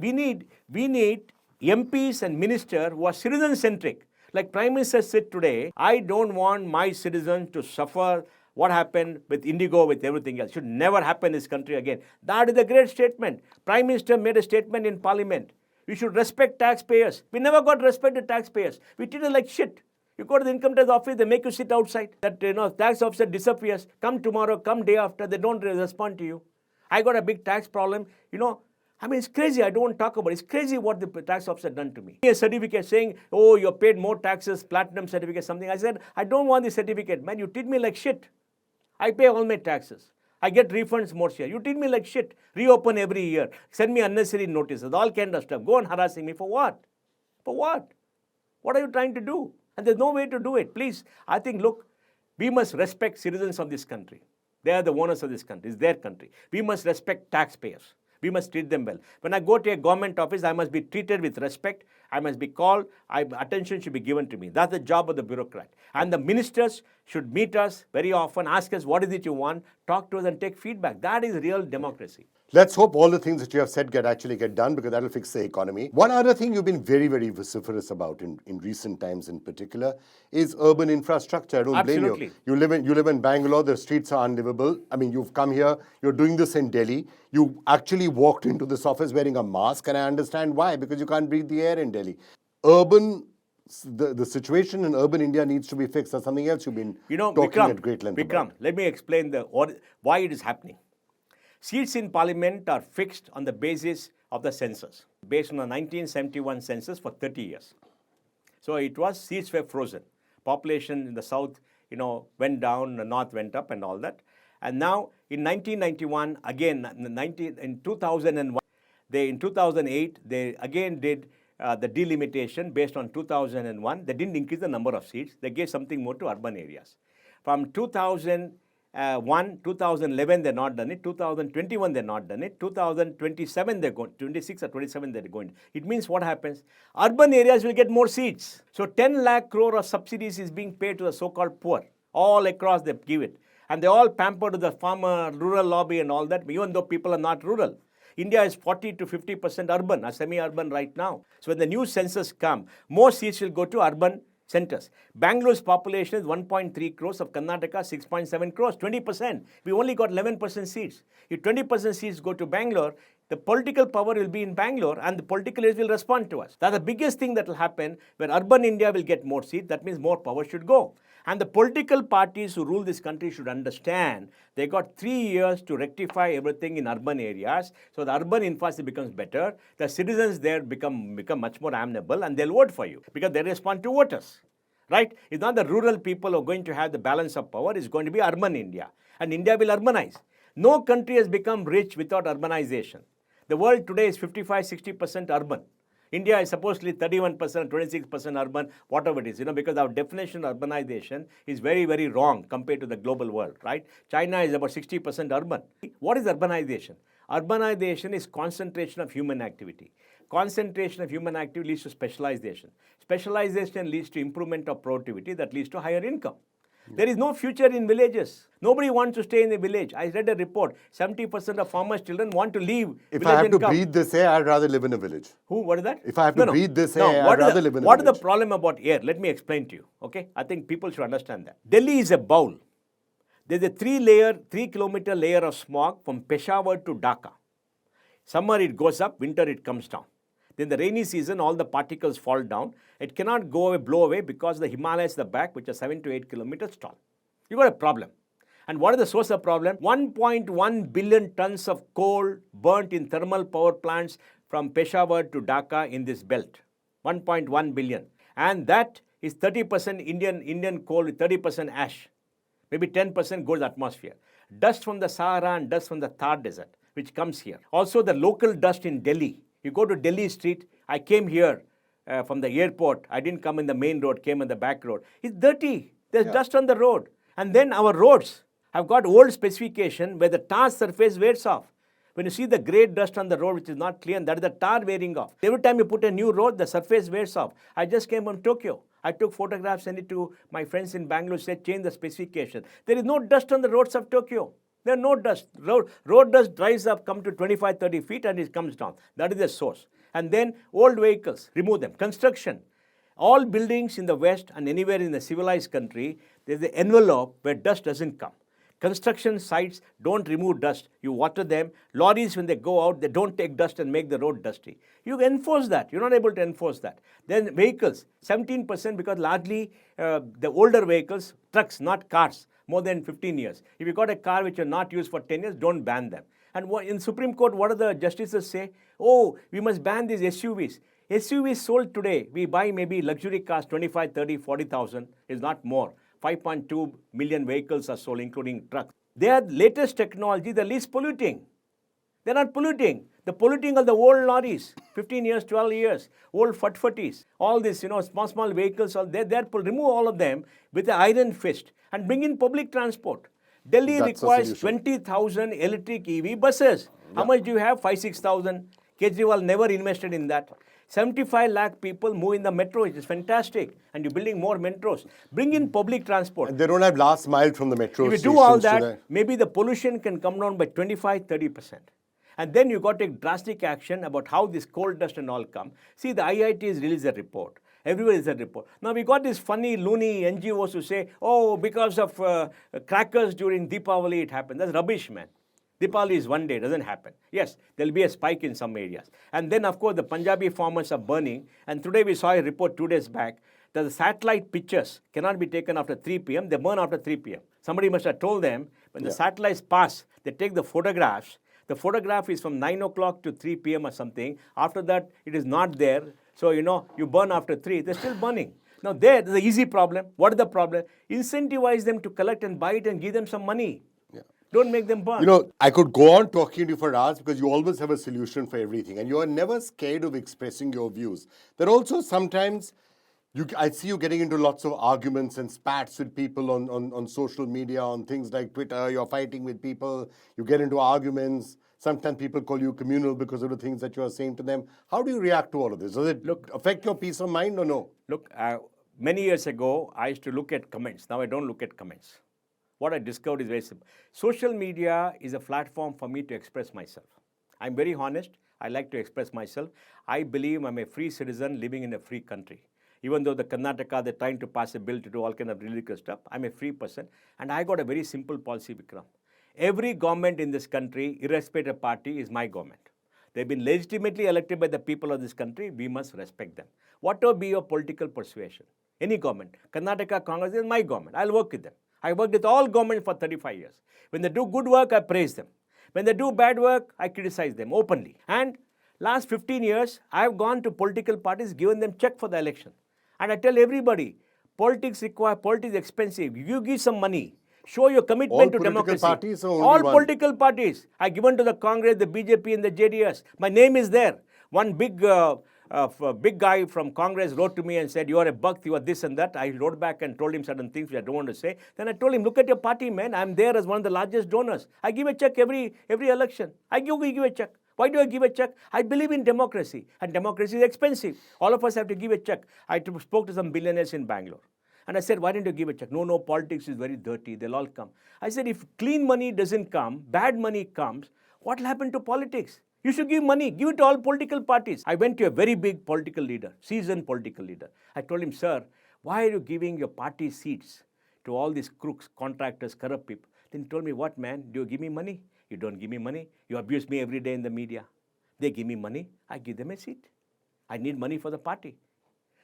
Speaker 1: we need MPs and ministers who are citizen-centric. Like Prime Minister said today, I don't want my citizens to suffer what happened with Indigo, with everything else. Should never happen in this country again. That is a great statement. Prime Minister made a statement in Parliament. We should respect taxpayers. We never got respected taxpayers. We treat them like shit. You go to the income tax office, they make you sit outside. That tax officer disappears. Come tomorrow, come day after, they don't respond to you. I got a big tax problem. It's crazy. I don't want to talk about it. It's crazy what the tax officer done to me. A certificate saying, oh, you paid more taxes, platinum certificate, something. I said, I don't want the certificate. Man, you treat me like shit. I pay all my taxes. I get refunds more share. You treat me like shit. Reopen every year. Send me unnecessary notices. All kind of stuff. Go on harassing me. For what? For what? What are you trying to do? And there's no way to do it. Please, I think, look, we must respect citizens of this country. They are the owners of this country. It's their country. We must respect taxpayers. We must treat them well. When I go to a government office, I must be treated with respect. I must be called. Attention should be given to me. That's the job of the bureaucrat. And the ministers should meet us very often, ask us what is it you want, talk to us and take feedback. That is real democracy.
Speaker 2: Let's hope all the things that you have said actually get done, because that'll fix the economy. One other thing you've been very, very vociferous about in recent times in particular is urban infrastructure. I don't blame you.
Speaker 1: Absolutely.
Speaker 2: You live in Bangalore, the streets are unlivable. I mean, you've come here, you're doing this in Delhi. You actually walked into this office wearing a mask, and I understand why, because you can't breathe the air in Delhi. The situation in urban India needs to be fixed. That's something else you've been talking at great length about.
Speaker 1: Let me explain why it is happening. Seats in parliament are fixed on the basis of the census, based on the 1971 census for 30 years. So seats were frozen. Population in the south, went down, the north went up and all that. And now in 1991, again, in 2001, in 2008, they again did the delimitation based on 2001. They didn't increase the number of seats. They gave something more to urban areas. From 2011 they're not done it, 2021 they're not done it, 2027 they're going, 26 or 27 they're going. It means what happens? Urban areas will get more seats. So 10 lakh crore of subsidies is being paid to the so-called poor. All across they give it. And they all pamper to the farmer, rural lobby and all that, even though people are not rural. India is 40 to 50% urban, or semi-urban right now. So when the new census come, more seats will go to urban centers. Bangalore's population is 1.3 crores, of Karnataka 6.7 crores, 20%. We only got 11% seats. If 20% seats go to Bangalore, the political power will be in Bangalore and the political leaders will respond to us. That's the biggest thing that will happen. When urban India will get more seats, that means more power should go. And the political parties who rule this country should understand they got 3 years to rectify everything in urban areas, so the urban infrastructure becomes better, the citizens there become much more amenable, and they'll vote for you because they respond to voters. Right? It's not the rural people who are going to have the balance of power, it's going to be urban India. And India will urbanize. No country has become rich without urbanization. The world today is 55-60% urban. India is supposedly 31%, 26% urban, whatever it is, because our definition of urbanization is very, very wrong compared to the global world, right? China is about 60% urban. What is urbanization? Urbanization is concentration of human activity. Concentration of human activity leads to specialization. Specialization leads to improvement of productivity that leads to higher income. There is no future in villages. Nobody wants to stay in a village. I read a report, 70% of farmers' children want to leave village.
Speaker 2: If I have to breathe this air, I'd rather live in a village.
Speaker 1: What is that?
Speaker 2: If I have to breathe this air, I'd rather live in a village.
Speaker 1: What is the problem about air? Let me explain to you, okay? I think people should understand that. Delhi is a bowl. There's a 3-kilometer layer of smog from Peshawar to Dhaka. Summer it goes up, winter it comes down. Then the rainy season, all the particles fall down. It cannot blow away because the Himalayas at the back, which are 7 to 8 kilometers tall. You got a problem. And what is the source of problem? 1.1 billion tons of coal burnt in thermal power plants from Peshawar to Dhaka in this belt. 1.1 billion. And that is 30% Indian coal with 30% ash. Maybe 10% goes to the atmosphere. Dust from the Sahara and dust from the Thar Desert, which comes here. Also the local dust in Delhi. You go to Delhi street, I came here from the airport. I didn't come in the main road, came in the back road. It's dirty. There's dust on the road. And then our roads have got old specification where the tar surface wears off. When you see the grey dust on the road which is not clean, that is the tar wearing off. Every time you put a new road, the surface wears off. I just came from Tokyo. I took photographs, sent it to my friends in Bangalore, said change the specification. There is no dust on the roads of Tokyo. There is no dust. Road dust dries up, come to 25-30 feet and it comes down. That is the source. And then old vehicles, remove them. Construction. All buildings in the West and anywhere in the civilized country, there is an envelope where dust doesn't come. Construction sites don't remove dust. You water them. Lorries, when they go out, they don't take dust and make the road dusty. You enforce that. You're not able to enforce that. Then vehicles, 17% because largely the older vehicles, trucks, not cars, more than 15 years. If you got a car which you're not used for 10 years, don't ban them. And in Supreme Court, what do the justices say? Oh, we must ban these SUVs. SUVs sold today, we buy maybe luxury cars, 25, 30, 40,000, is not more. 5.2 million vehicles are sold, including trucks. They are latest technology, the least polluting. They're not polluting. The polluting of the old lorries, 15 years, 12 years, old fatfatis, all this, small vehicles, remove all of them with an iron fist and bring in public transport. Delhi
Speaker 2: That's the
Speaker 1: requires
Speaker 2: solution.
Speaker 1: 20,000 electric EV buses. How much do you have? 5-6,000. Kejriwal never invested in that. 75 lakh people move in the metro, which is fantastic. And you're building more metros. Bring in public transport.
Speaker 2: And they don't have last mile from the metro
Speaker 1: If you
Speaker 2: stations
Speaker 1: do all
Speaker 2: to
Speaker 1: that,
Speaker 2: the...
Speaker 1: maybe the pollution can come down by 25-30%. And then you got to take drastic action about how this coal dust and all come. See, the IITs released a report. Everybody is a report. Now we got these funny, loony NGOs who say, oh, because of crackers during Deepavali it happened. That's rubbish, man. Deepavali is one day, it doesn't happen. Yes, there'll be a spike in some areas. And then, of course, the Punjabi farmers are burning. And today we saw a report 2 days back that the satellite pictures cannot be taken after 3 p.m. They burn after 3 p.m. Somebody must have told them when the satellites pass, they take the photographs. The photograph is from 9 o'clock to 3 p.m. or something. After that, it is not there. So, you burn after 3. They're still burning. Now, there's the easy problem. What is the problem? Incentivize them to collect and buy it and give them some money. Don't make them burn.
Speaker 2: I could go on talking to you for hours because you always have a solution for everything and you are never scared of expressing your views. There are also sometimes, I see you getting into lots of arguments and spats with people on social media, on things like Twitter. You're fighting with people, you get into arguments. Sometimes people call you communal because of the things that you are saying to them. How do you react to all of this? Does it affect your peace of mind or no?
Speaker 1: Look, many years ago, I used to look at comments. Now I don't look at comments. What I discovered is very simple. Social media is a platform for me to express myself. I'm very honest. I like to express myself. I believe I'm a free citizen living in a free country. Even though the Karnataka, they're trying to pass a bill to do all kind of ridiculous stuff, I'm a free person. And I got a very simple policy, Vikram. Every government in this country, irrespective of party, is my government. They've been legitimately elected by the people of this country. We must respect them. Whatever be your political persuasion, any government, Karnataka Congress is my government. I'll work with them. I worked with all governments for 35 years. When they do good work, I praise them. When they do bad work, I criticize them openly. And last 15 years, I have gone to political parties, given them check for the election. And I tell everybody, politics is expensive. You give some money. Show your commitment to democracy.
Speaker 2: All political parties or only
Speaker 1: all
Speaker 2: one?
Speaker 1: Political parties. I given to the Congress, the BJP and the JDS. My name is there. One big guy from Congress wrote to me and said, you are a buck, you are this and that. I wrote back and told him certain things which I don't want to say. Then I told him, look at your party, man. I'm there as one of the largest donors. I give a check every election. I give a check. Why do I give a check? I believe in democracy. And democracy is expensive. All of us have to give a check. I spoke to some billionaires in Bangalore. And I said, why didn't you give a check? No, politics is very dirty. They'll all come. I said, if clean money doesn't come, bad money comes, what will happen to politics? You should give money. Give it to all political parties. I went to a very big political leader, seasoned political leader. I told him, sir, why are you giving your party seats to all these crooks, contractors, corrupt people? Then he told me, what, man? Do you give me money? You don't give me money. You abuse me every day in the media. They give me money. I give them a seat. I need money for the party.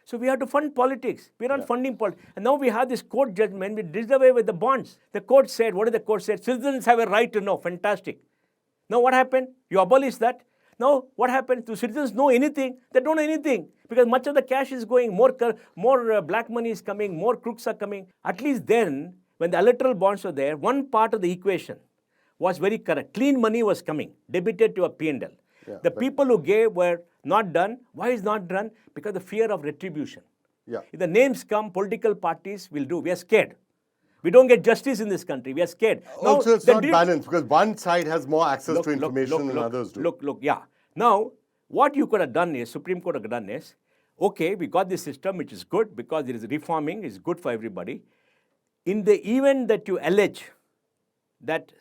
Speaker 1: So we have to fund politics. We're not funding politics. And now we have this court judgment. We did away with the bonds. The court said, what did the court say? Citizens have a right to know. Fantastic. Now what happened? You abolish that. Now what happened? Do citizens know anything? They don't know anything because much of the cash is going. More black money is coming. More crooks are coming. At least then, when the electoral bonds were there, one part of the equation was very correct. Clean money was coming, debited to a P&L. The people who gave were not done. Why is not done? Because the fear of retribution. If the names come, political parties will do. We are scared. We don't get justice in this country. We are scared.
Speaker 2: Also, it's not balanced because one side has more access to information than others do.
Speaker 1: Now, what you could have done is, Supreme Court have done is, okay, we got this system which is good because it is reforming, it's good for everybody. In the event that you allege that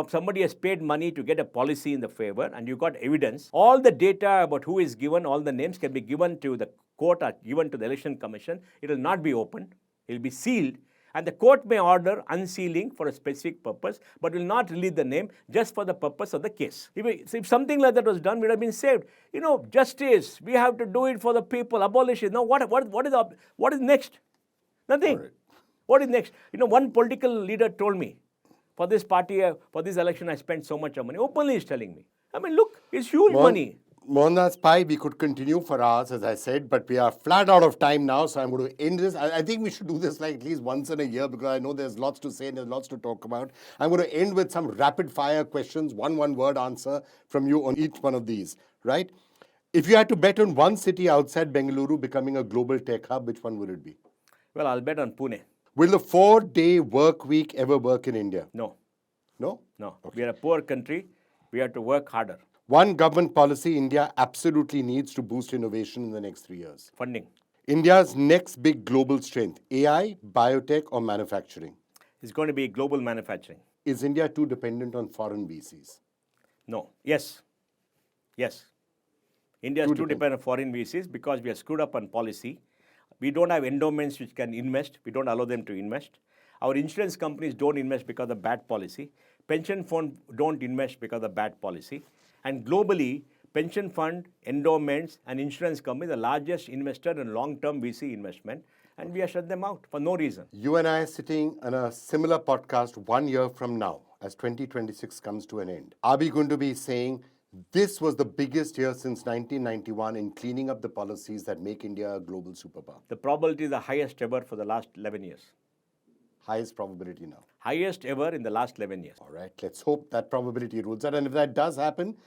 Speaker 1: somebody has paid money to get a policy in the favor and you got evidence, all the data about who is given, all the names can be given to the court or given to the Election Commission. It will not be opened. It will be sealed. And the court may order unsealing for a specific purpose, but will not release the name just for the purpose of the case. If something like that was done, we would have been saved. Justice, we have to do it for the people, abolish it. Now, what is next? Nothing. Right. What is next? One political leader told me, for this party, for this election, I spent so much money. Openly he's telling me. I mean, look, it's huge money.
Speaker 2: Mohandas Pai, we could continue for hours, as I said, but we are flat out of time now, so I'm going to end this. I think we should do this like at least once in a year because I know there's lots to say and there's lots to talk about. I'm going to end with some rapid-fire questions, one-word answer from you on each one of these, right? If you had to bet on one city outside Bengaluru becoming a global tech hub, which one would it be?
Speaker 1: Well, I'll bet on Pune.
Speaker 2: Will the 4-day work week ever work in India?
Speaker 1: No,
Speaker 2: No?
Speaker 1: no.
Speaker 2: Okay.
Speaker 1: We are a poor country. We have to work harder.
Speaker 2: One government policy India absolutely needs to boost innovation in the next 3 years.
Speaker 1: Funding
Speaker 2: India's next big global strength, AI, biotech, or manufacturing?
Speaker 1: is going to be global manufacturing.
Speaker 2: Is India too dependent on foreign VCs?
Speaker 1: No. Yes. Yes. India is too dependent on foreign VCs because we are screwed up on policy. We don't have endowments which can invest. We don't allow them to invest. Our insurance companies don't invest because of bad policy. Pension funds don't invest because of bad policy. And globally, pension fund, endowments, and insurance companies are the largest investor in long-term VC investment, and we have shut them out for no reason.
Speaker 2: You and I are sitting on a similar podcast 1 year from now as 2026 comes to an end. Are we going to be saying this was the biggest year since 1991 in cleaning up the policies that make India a global superpower?
Speaker 1: The probability is the highest ever for the last 11 years.
Speaker 2: Highest probability now.
Speaker 1: Highest ever in the last 11 years.
Speaker 2: All right, let's hope that probability rules out. And if that does happen,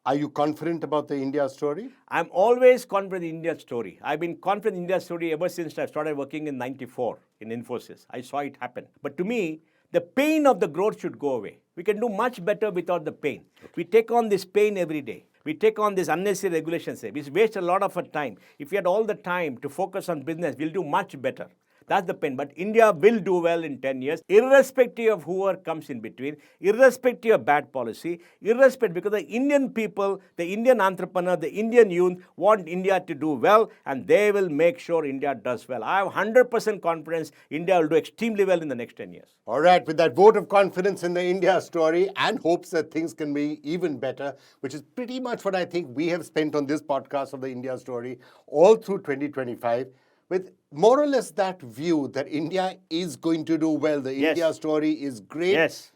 Speaker 2: are you confident about the India story?
Speaker 1: I'm always confident in India's story. I've been confident in India's story ever since I started working in 94 in Infosys. I saw it happen. But to me, the pain of the growth should go away. We can do much better without the pain. We take on this pain every day. We take on this unnecessary regulations. We waste a lot of our time. If we had all the time to focus on business, we'll do much better. That's the pain. But India will do well in 10 years, irrespective of whoever comes in between, irrespective of bad policy, irrespective, because the Indian people, the Indian entrepreneur, the Indian youth want India to do well, and they will make sure India does well. I have 100% confidence India will do extremely well in the next 10 years.
Speaker 2: All right, with that vote of confidence in the India story and hopes that things can be even better, which is pretty much what I think we have spent on this podcast of the India story all through 2025, with more or less that view that India is going to do well. The India story is great.
Speaker 1: Yes.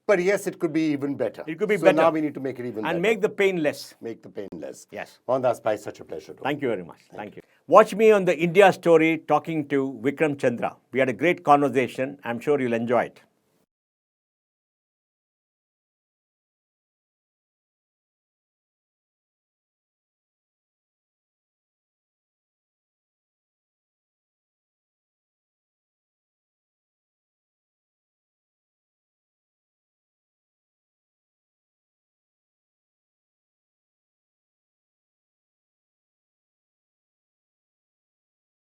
Speaker 2: But yes, it could be even better.
Speaker 1: It could be
Speaker 2: so
Speaker 1: better.
Speaker 2: Now we need to make it even better.
Speaker 1: And make the pain less.
Speaker 2: Make the pain less.
Speaker 1: Yes.
Speaker 2: Mohandas Pai, such a pleasure.
Speaker 1: Thank you very much. Thank you. Watch me on the India story talking to Vikram Chandra. We had a great conversation. I'm sure you'll enjoy it.